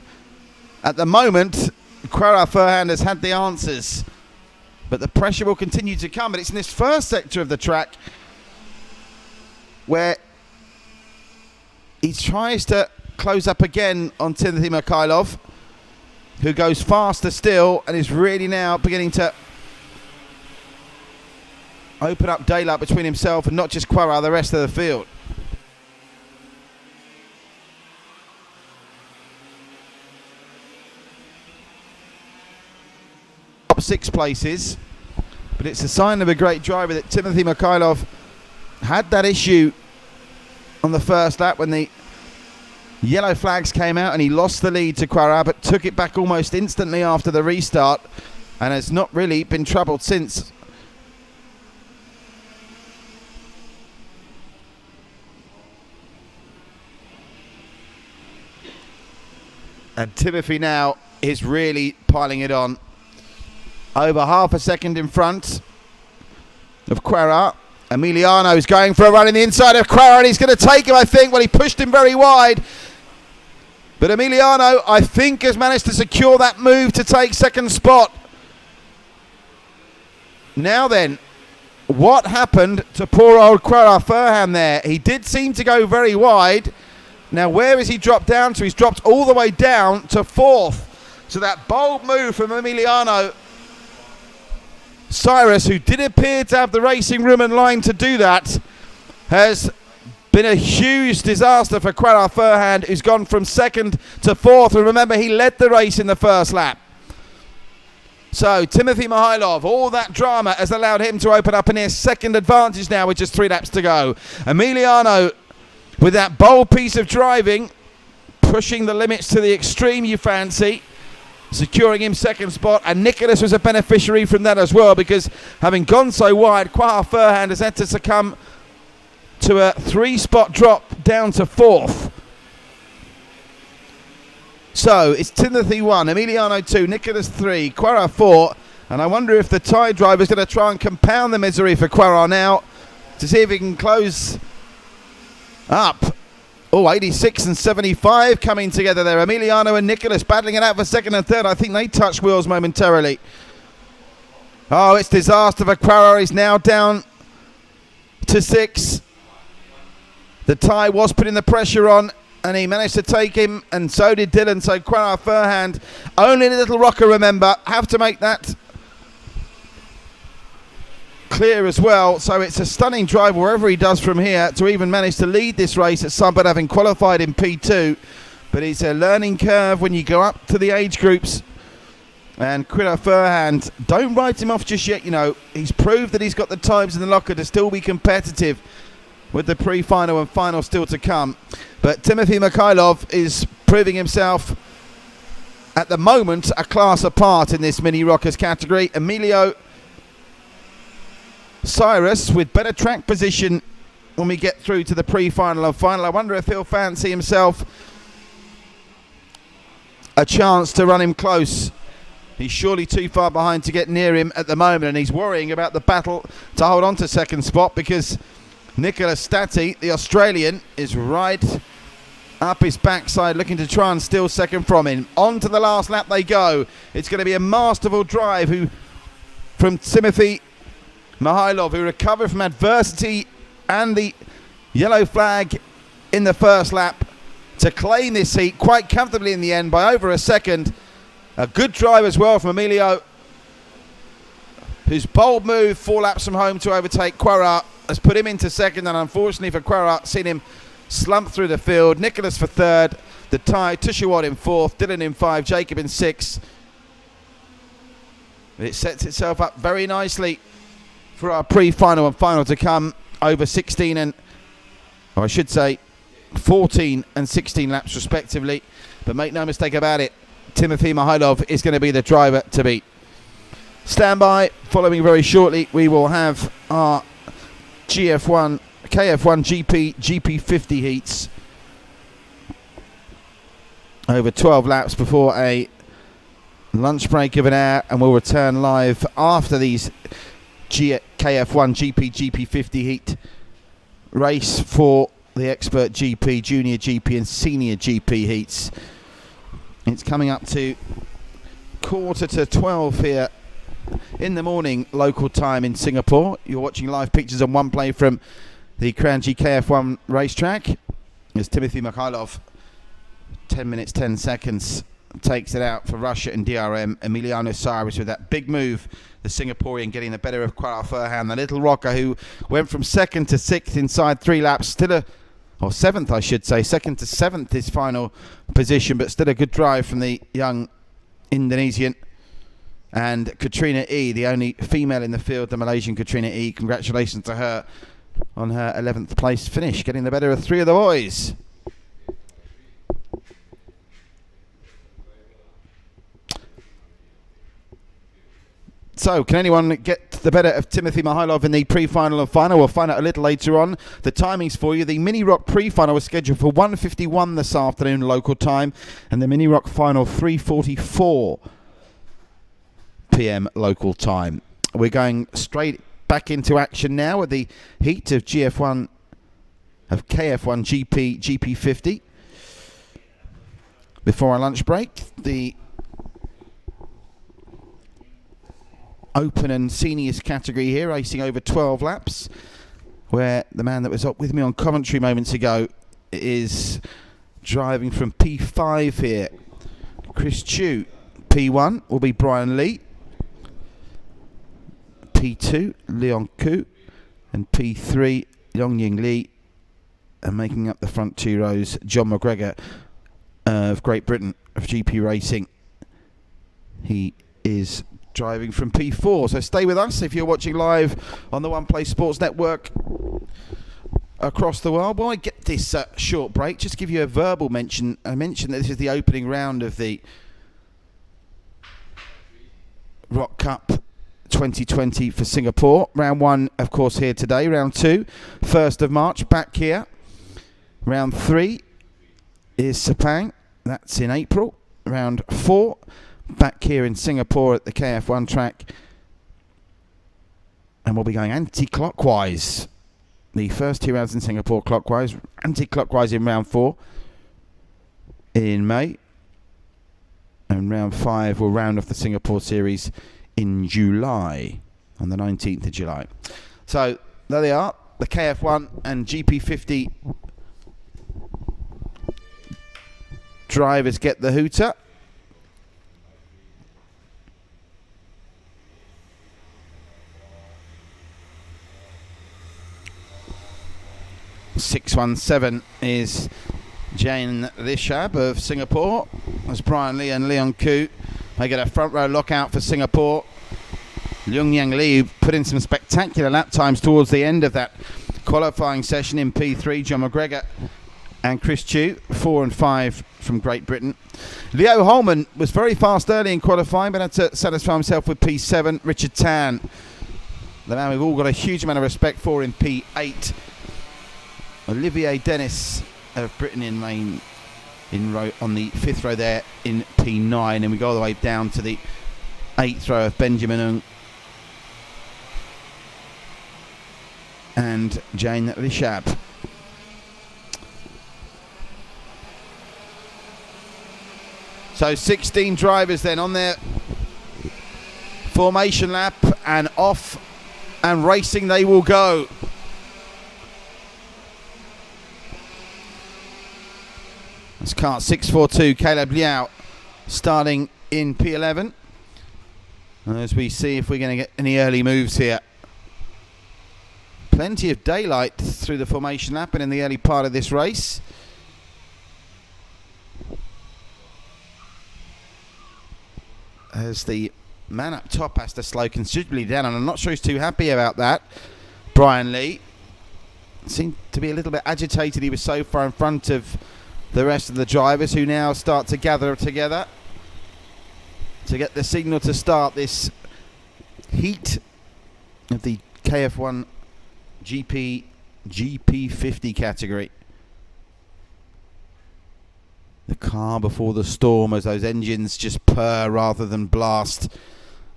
At the moment, Quarart Furhand has had the answers, but the pressure will continue to come. But it's in this first sector of the track where he tries to close up again on Timothy Mikhailov, who goes faster still and is really now beginning to open up daylight between himself and not just Quarart, the rest of the field. Top 6 places, but it's a sign of a great driver that Timothy Mikhailov had that issue on the first lap when the yellow flags came out and he lost the lead to Quarart, but took it back almost instantly after the restart and has not really been troubled since. And Timothy now is really piling it on. Over half a second in front of Quarart. Emiliano is going for a run in the inside of Quarart. He's going to take him, I think. Well, he pushed him very wide. But Emiliano, I think, has managed to secure that move to take second spot. Now then, what happened to poor old Quarart Furhand there? He did seem to go very wide. Now, where has he dropped down to? He's dropped all the way down to 4th. So that bold move from Emiliano Cyrus, who did appear to have the racing room and line to do that, has been a huge disaster for Quarart Furhand, who's gone from 2nd to 4th. And remember, he led the race in the first lap. So Timothy Mikhailov, all that drama has allowed him to open up a near second advantage now with just 3 laps to go. Emiliano, with that bold piece of driving, pushing the limits to the extreme, you fancy, securing him second spot. And Nicholas was a beneficiary from that as well, because having gone so wide, Quarart Furhand has had to succumb to a 3-spot drop down to 4th. So it's Timothy 1, Emiliano 2, Nicholas 3, Quarart 4. And I wonder if the tie driver is going to try and compound the misery for Quarart now to see if he can close up. Oh, 86 and 75 coming together there. Emiliano and Nicholas battling it out for second and third. I think they touched wheels momentarily. Oh, it's disaster for Quarart. He's now down to 6. The tie was putting the pressure on, and he managed to take him, and so did Dylan. So Quarart Furhand, only a little rocker, remember, have to make that clear as well. So it's a stunning drive wherever he does from here to even manage to lead this race at some point, having qualified in P2. But it's a learning curve when you go up to the age groups. And Quarart Furhand, don't write him off just yet. You know, he's proved that he's got the times in the locker to still be competitive with the pre-final and final still to come. But Timothy Mikhailov is proving himself at the moment a class apart in this mini rockers category. Emilio Cyrus with better track position when we get through to the pre-final and final. I wonder if he'll fancy himself a chance to run him close. He's surely too far behind to get near him at the moment, and he's worrying about the battle to hold on to second spot, because Nicolas Stati, the Australian, is right up his backside looking to try and steal second from him. On to the last lap they go. It's going to be a masterful drive from Timothy Mikhailov, who recovered from adversity and the yellow flag in the first lap to claim this heat quite comfortably in the end by over a second. A good drive as well from Emilio, whose bold move 4 laps from home to overtake Quarart has put him into second, and unfortunately for Quarart, seen him slump through the field. Nicholas for third, the tie, Tushuwad in 4th, Dylan in 5, Jacob in 6. It sets itself up very nicely for our pre-final and final to come over 16 and, or I should say 14 and 16 laps respectively. But make no mistake about it, Timothy Mikhailov is going to be the driver to beat. Stand by. Following very shortly, we will have our KF1 GP GP50 heats. over 12 laps before a lunch break of an hour, and we'll return live after these KF1 GP GP50 heat race for the Expert GP, Junior GP and Senior GP heats. It's coming up to 11:45 here in the morning local time in Singapore. You're watching live pictures on One Play from the Kranji KF1 racetrack as Timothy Mikhailov, 10 minutes 10 seconds, takes it out for Russia and DRM. Emiliano Cyrus with that big move, the Singaporean getting the better of Kuala Furhan, the little rocker who went from 2nd to 6th inside 3 laps, still or 7th I should say, 2nd to 7th his final position, but still a good drive from the young Indonesian. And Katrina E, the only female in the field, the Malaysian Katrina E, congratulations to her on her 11th place finish, getting the better of 3 of the boys. So, can anyone get the better of Timothy Mikhailov in the pre-final and final? We'll find out a little later on. The timings for you. The Mini Rock pre-final was scheduled for 1:51 this afternoon local time, and the Mini Rock final 3:44 p.m. local time. We're going straight back into action now with the heat of KF1 GP GP50. Before our lunch break, the Open and Seniors category here, racing over 12 laps, where the man that was up with me on commentary moments ago is driving from P5 here. Chris Chu. P1 will be Brian Lee. P2, Leon Koo. And P3, Yong Ying Lee. And making up the front 2 rows, John McGregor of Great Britain of GP Racing. He is driving from P4, so stay with us if you're watching live on the One Play Sports Network across the world. While I get this short break, just give you a verbal mention. I mentioned that this is the opening round of the Rok Cup 2020 for Singapore. Round 1, of course, here today. Round 2, 1st of March, back here. Round 3 is Sepang. That's in April. Round 4, back here in Singapore at the KF1 track. And we'll be going anti-clockwise. The first 2 rounds in Singapore clockwise. Anti-clockwise in round 4 in May. And round 5 will round off the Singapore series in July, on the 19th of July. So there they are, the KF1 and GP50 drivers get the hooter. .617 is Jane Lishab of Singapore. As Brian Lee and Leon Koo, they get a front row lockout for Singapore. Leung Yang Lee put in some spectacular lap times towards the end of that qualifying session in P3. John McGregor and Chris Chu, 4 and 5 from Great Britain. Leo Holman was very fast early in qualifying, but had to satisfy himself with P7. Richard Tan, the man we've all got a huge amount of respect for, in P8. Olivier Dennis of Britain in lane on the 5th row there in P9, and we go all the way down to the 8th row of Benjamin Ung and Jane Lishab. So 16 drivers then on their formation lap, and off and racing they will go. That's car 642, Caleb Liao, starting in P11. And as we see if we're going to get any early moves here. Plenty of daylight through the formation lap and in the early part of this race. As the man up top has to slow considerably down, and I'm not sure he's too happy about that. Brian Lee seemed to be a little bit agitated. He was so far in front of the rest of the drivers, who now start to gather together to get the signal to start this heat of the KF1 GP GP50 category. The calm before the storm as those engines just purr rather than blast.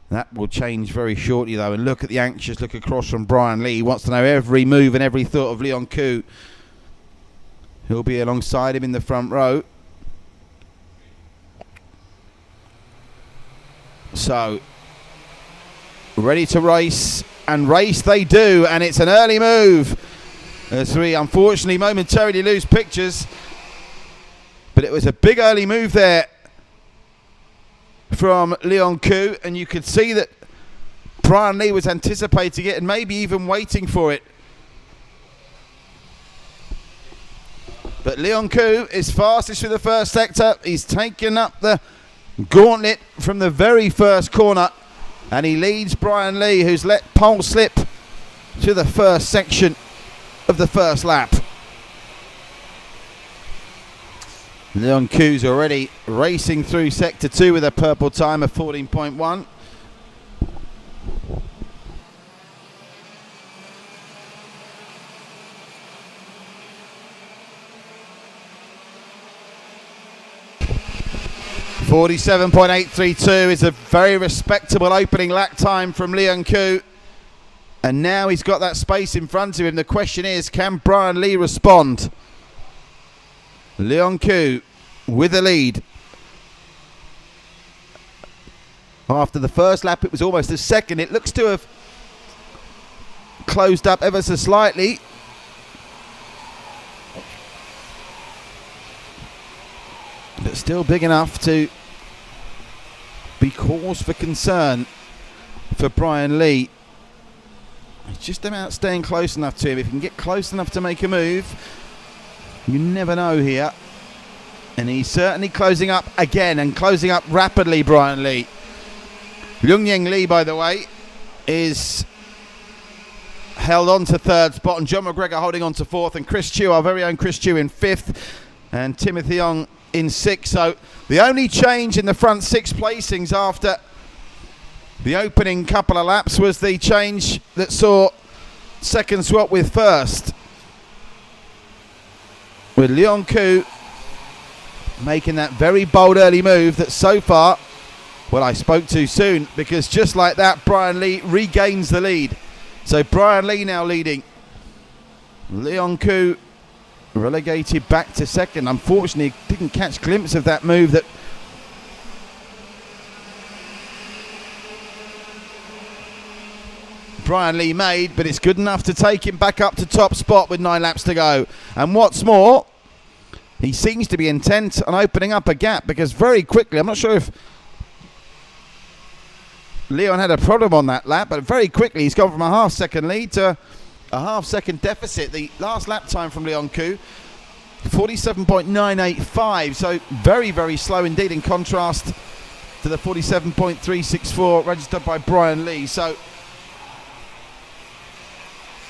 That will change very shortly though. And look at the anxious look across from Brian Lee. He wants to know every move and every thought of Leon Koo. He'll be alongside him in the front row. So, ready to race, and race they do, and it's an early move as we unfortunately momentarily lose pictures, but it was a big early move there from Leon Koo, and you could see that Brian Lee was anticipating it and maybe even waiting for it. But Leon Koo is fastest through the first sector. He's taken up the gauntlet from the very first corner, and he leads Brian Lee, who's let pole slip to the first section of the first lap. Leon Koo's already racing through sector 2 with a purple time of 14.1. .47.832 is a very respectable opening lap time from Leon Koo. And now he's got that space in front of him. The question is, can Brian Lee respond? Leon Koo with the lead. After the first lap, it was almost a second. It looks to have closed up ever so slightly. But still big enough to be cause for concern for Brian Lee. It's just about staying close enough to him. If you can get close enough to make a move, you never know here. And he's certainly closing up again, and closing up rapidly, Brian Lee. Leung Ying Lee, by the way, is held on to third spot, and John McGregor holding on to fourth, and Chris Chew, our very own Chris Chew, in fifth, and Timothy Ong in sixth. So the only change in the front six placings after the opening couple of laps was the change that saw second swap with first, with Leon Koo making that very bold early move that so far, well, I spoke too soon, because just like that, Brian Lee regains the lead. So Brian Lee now leading. Leon Koo relegated back to second. Unfortunately, didn't catch a glimpse of that move that Brian Lee made, but it's good enough to take him back up to top spot with 9 laps to go. And what's more, he seems to be intent on opening up a gap, because very quickly, I'm not sure if Leon had a problem on that lap, but very quickly he's gone from a half-second lead to a half-second deficit. The last lap time from Leon Koo, 47.985, so very, very slow indeed, in contrast to the 47.364 registered by Brian Lee. So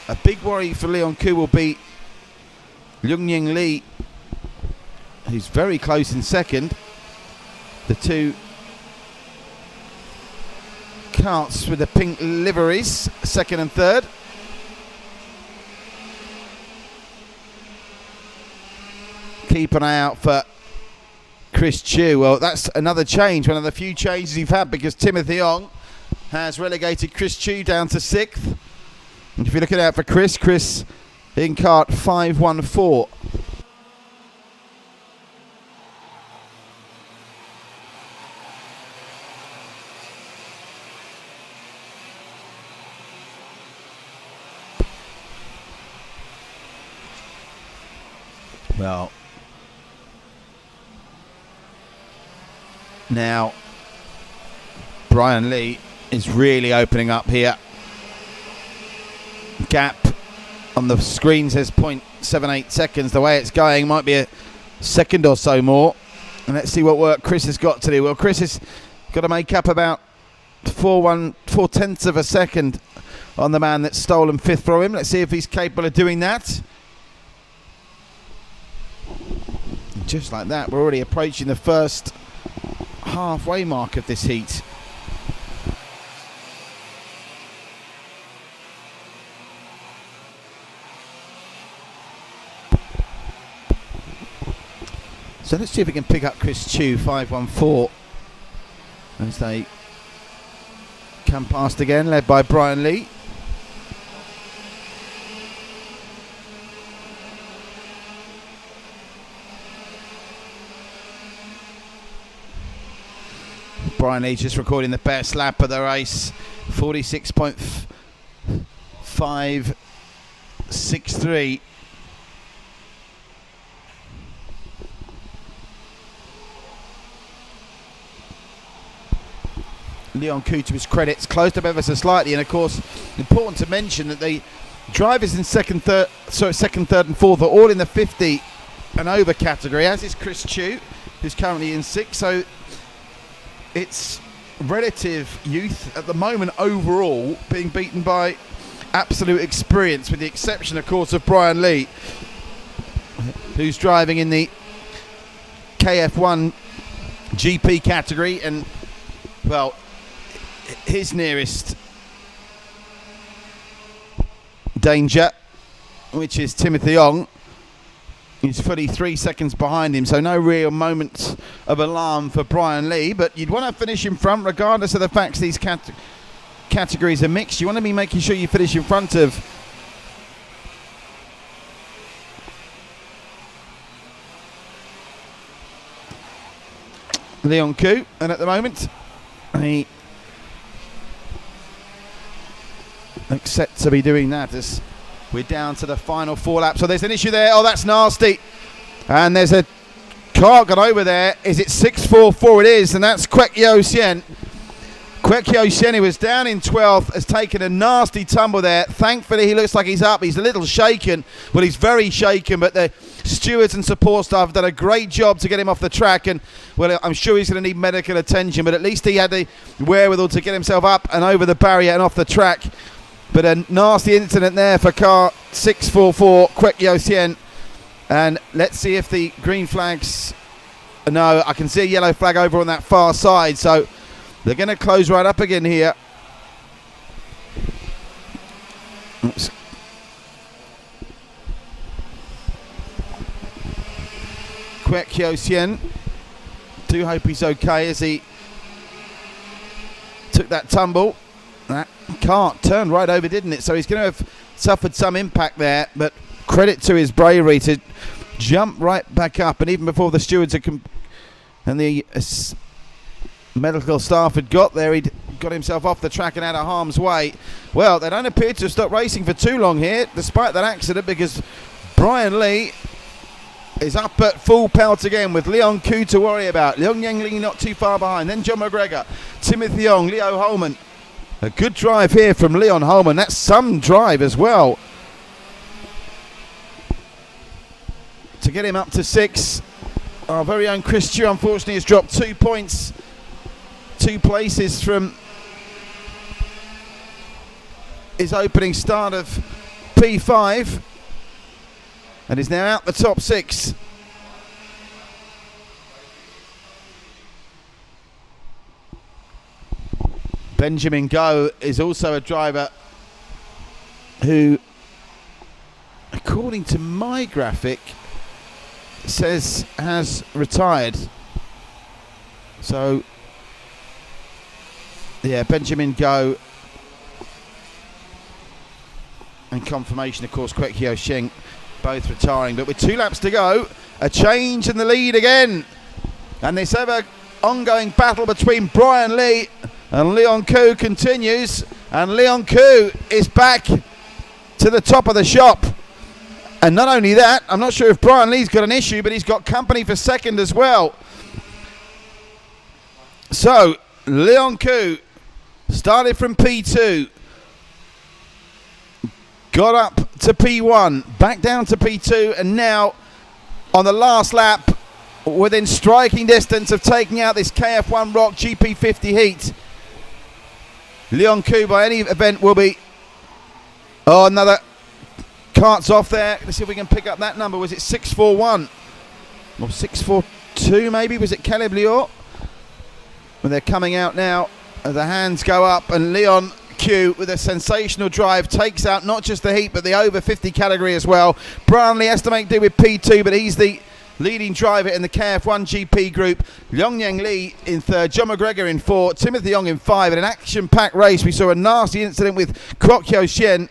a big worry for Leon Koo will be Leung Ying Lee, who's very close in second. The two carts with the pink liveries, second and third. Keep an eye out for Chris Chew. Well, that's another change, one of the few changes you've had, because Timothy Ong has relegated Chris Chew down to sixth. And if you're looking out for Chris in cart 514. Well, now Brian Lee is really opening up here. Gap on the screen says 0.78 seconds. The way it's going might be a second or so more. And let's see what work Chris has got to do. Well, Chris has got to make up about 4/10 of a second on the man that's stolen fifth from him. Let's see if he's capable of doing that. Just like that, we're already approaching the first halfway mark of this heat. So So let's see if we can pick up Chris Chu, 514, as they come past again, led by Brian Lee. Brian Lee just recording the best lap of the race, 46.563. Leon Koo, to his credits, closed up ever so slightly, and of course important to mention that the drivers in second, third and fourth are all in the 50 and over category, as is Chris Chu, who's currently in sixth. So it's relative youth at the moment overall being beaten by absolute experience, with the exception of course of Brian Lee, who's driving in the KF1 GP category, and well, his nearest danger, which is Timothy Ong, is fully 3 seconds behind him, so no real moment of alarm for Brian Lee. But you'd want to finish in front regardless of the fact these categories are mixed. You want to be making sure you finish in front of Leon Koo, and at the moment he set to be doing that as we're down to the final 4 laps. So there's an issue there. Oh, that's nasty. And there's a car got over there. Is it 644? It is, and that's Kwek Yo Sien. Kwek Yo Sien, who was down in 12th, has taken a nasty tumble there. Thankfully, he looks like he's up. He's a little shaken. Well, he's very shaken, but the stewards and support staff have done a great job to get him off the track. And, well, I'm sure he's going to need medical attention, but at least he had the wherewithal to get himself up and over the barrier and off the track. But a nasty incident there for car 644, Kwek Yo Sien. And let's see if the green flags... No, I can see a yellow flag over on that far side. So they're going to close right up again here. Oops. Kwek Yo Sien. Do hope he's okay as he took that tumble. That car turned right over, didn't it? So he's going to have suffered some impact there, but credit to his bravery to jump right back up. And even before the stewards and the medical staff had got there, he'd got himself off the track and out of harm's way. Well, they don't appear to have stopped racing for too long here, despite that accident, because Brian Lee is up at full pelt again with Leon Koo to worry about. Leong Yang Lee not too far behind. Then John McGregor, Timothy Ong, Leo Holman. A good drive here from Leon Holman. That's some drive as well to get him up to 6. Our very own Chris Chu, unfortunately, has dropped 2 points, 2 places from his opening start of P5, and is now out the top 6. Benjamin Go is also a driver who, according to my graphic, says has retired. So, yeah, Benjamin Go, and confirmation, of course, Kwek Yo Sien, both retiring. But with 2 laps to go, a change in the lead again. And this ever ongoing battle between Brian Lee and Leon Koo continues, and Leon Koo is back to the top of the shop. And not only that, I'm not sure if Brian Lee's got an issue, but he's got company for second as well. So, Leon Koo started from P2, got up to P1, back down to P2, and now on the last lap, within striking distance of taking out this KF1 Rok GP 50 heat. Leon Koo, by any event, will be... Oh, another cart's off there. Let's see if we can pick up that number. Was it 641? Or 642 maybe? Was it Caleb Lior? Well, they're coming out now. The hands go up, and Leon Koo, with a sensational drive, takes out not just the heat, but the over 50 category as well. Brian Lee has to make do with P2, but he's the leading driver in the KF1 GP group. Leong Yang Lee in third, John McGregor in fourth, Timothy Young in five. In an action-packed race, we saw a nasty incident with Rok Cup,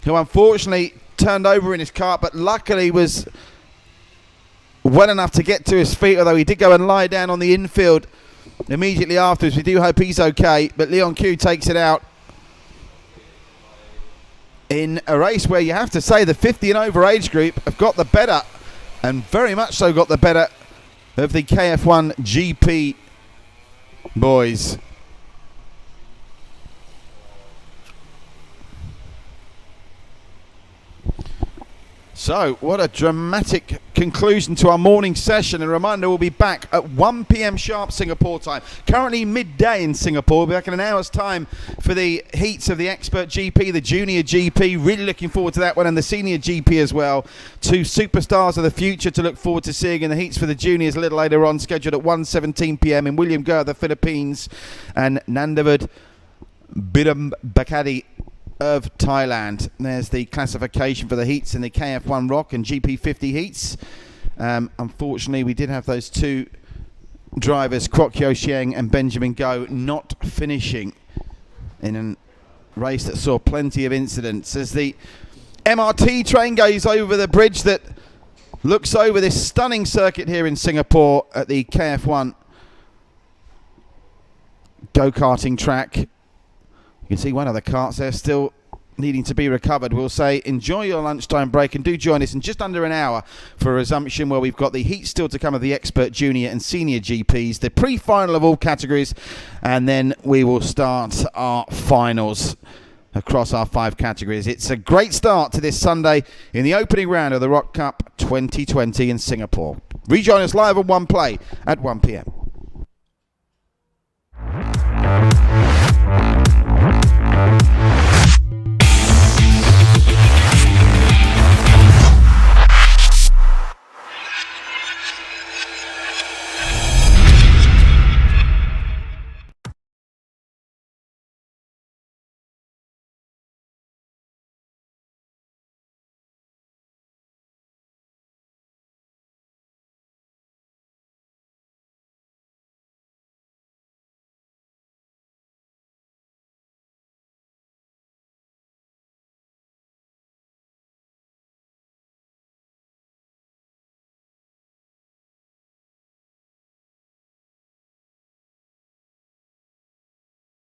who unfortunately turned over in his kart, but luckily was well enough to get to his feet, although he did go and lie down on the infield immediately afterwards. We do hope he's okay, but Leon Q takes it out in a race where you have to say the 50 and over age group have got the better, and very much so got the better of the KF1 GP boys. So, what a dramatic conclusion to our morning session. A reminder, we'll be back at 1 p.m. sharp Singapore time. Currently midday in Singapore. We'll be back in an hour's time for the heats of the Expert GP, the Junior GP. Really looking forward to that one, and the Senior GP as well. Two superstars of the future to look forward to seeing in the heats for the juniors a little later on, scheduled at 1:17 p.m. in William Gur, the Philippines, and Nandavad Bidambakadi of Thailand. There's the classification for the heats in the KF1 Rok and GP50 heats. Unfortunately, we did have those two drivers, Kwok Xieng and Benjamin Go, not finishing in a race that saw plenty of incidents. As the MRT train goes over the bridge that looks over this stunning circuit here in Singapore at the KF1 go-karting track. You can see one of the carts there still needing to be recovered. We'll say enjoy your lunchtime break and do join us in just under an hour for a resumption where we've got the heat still to come of the Expert Junior and Senior GPs, the pre-final of all categories, and then we will start our finals across our 5 categories. It's a great start to this Sunday in the opening round of the Rok Cup 2020 in Singapore. Rejoin us live on One Play at 1 p.m.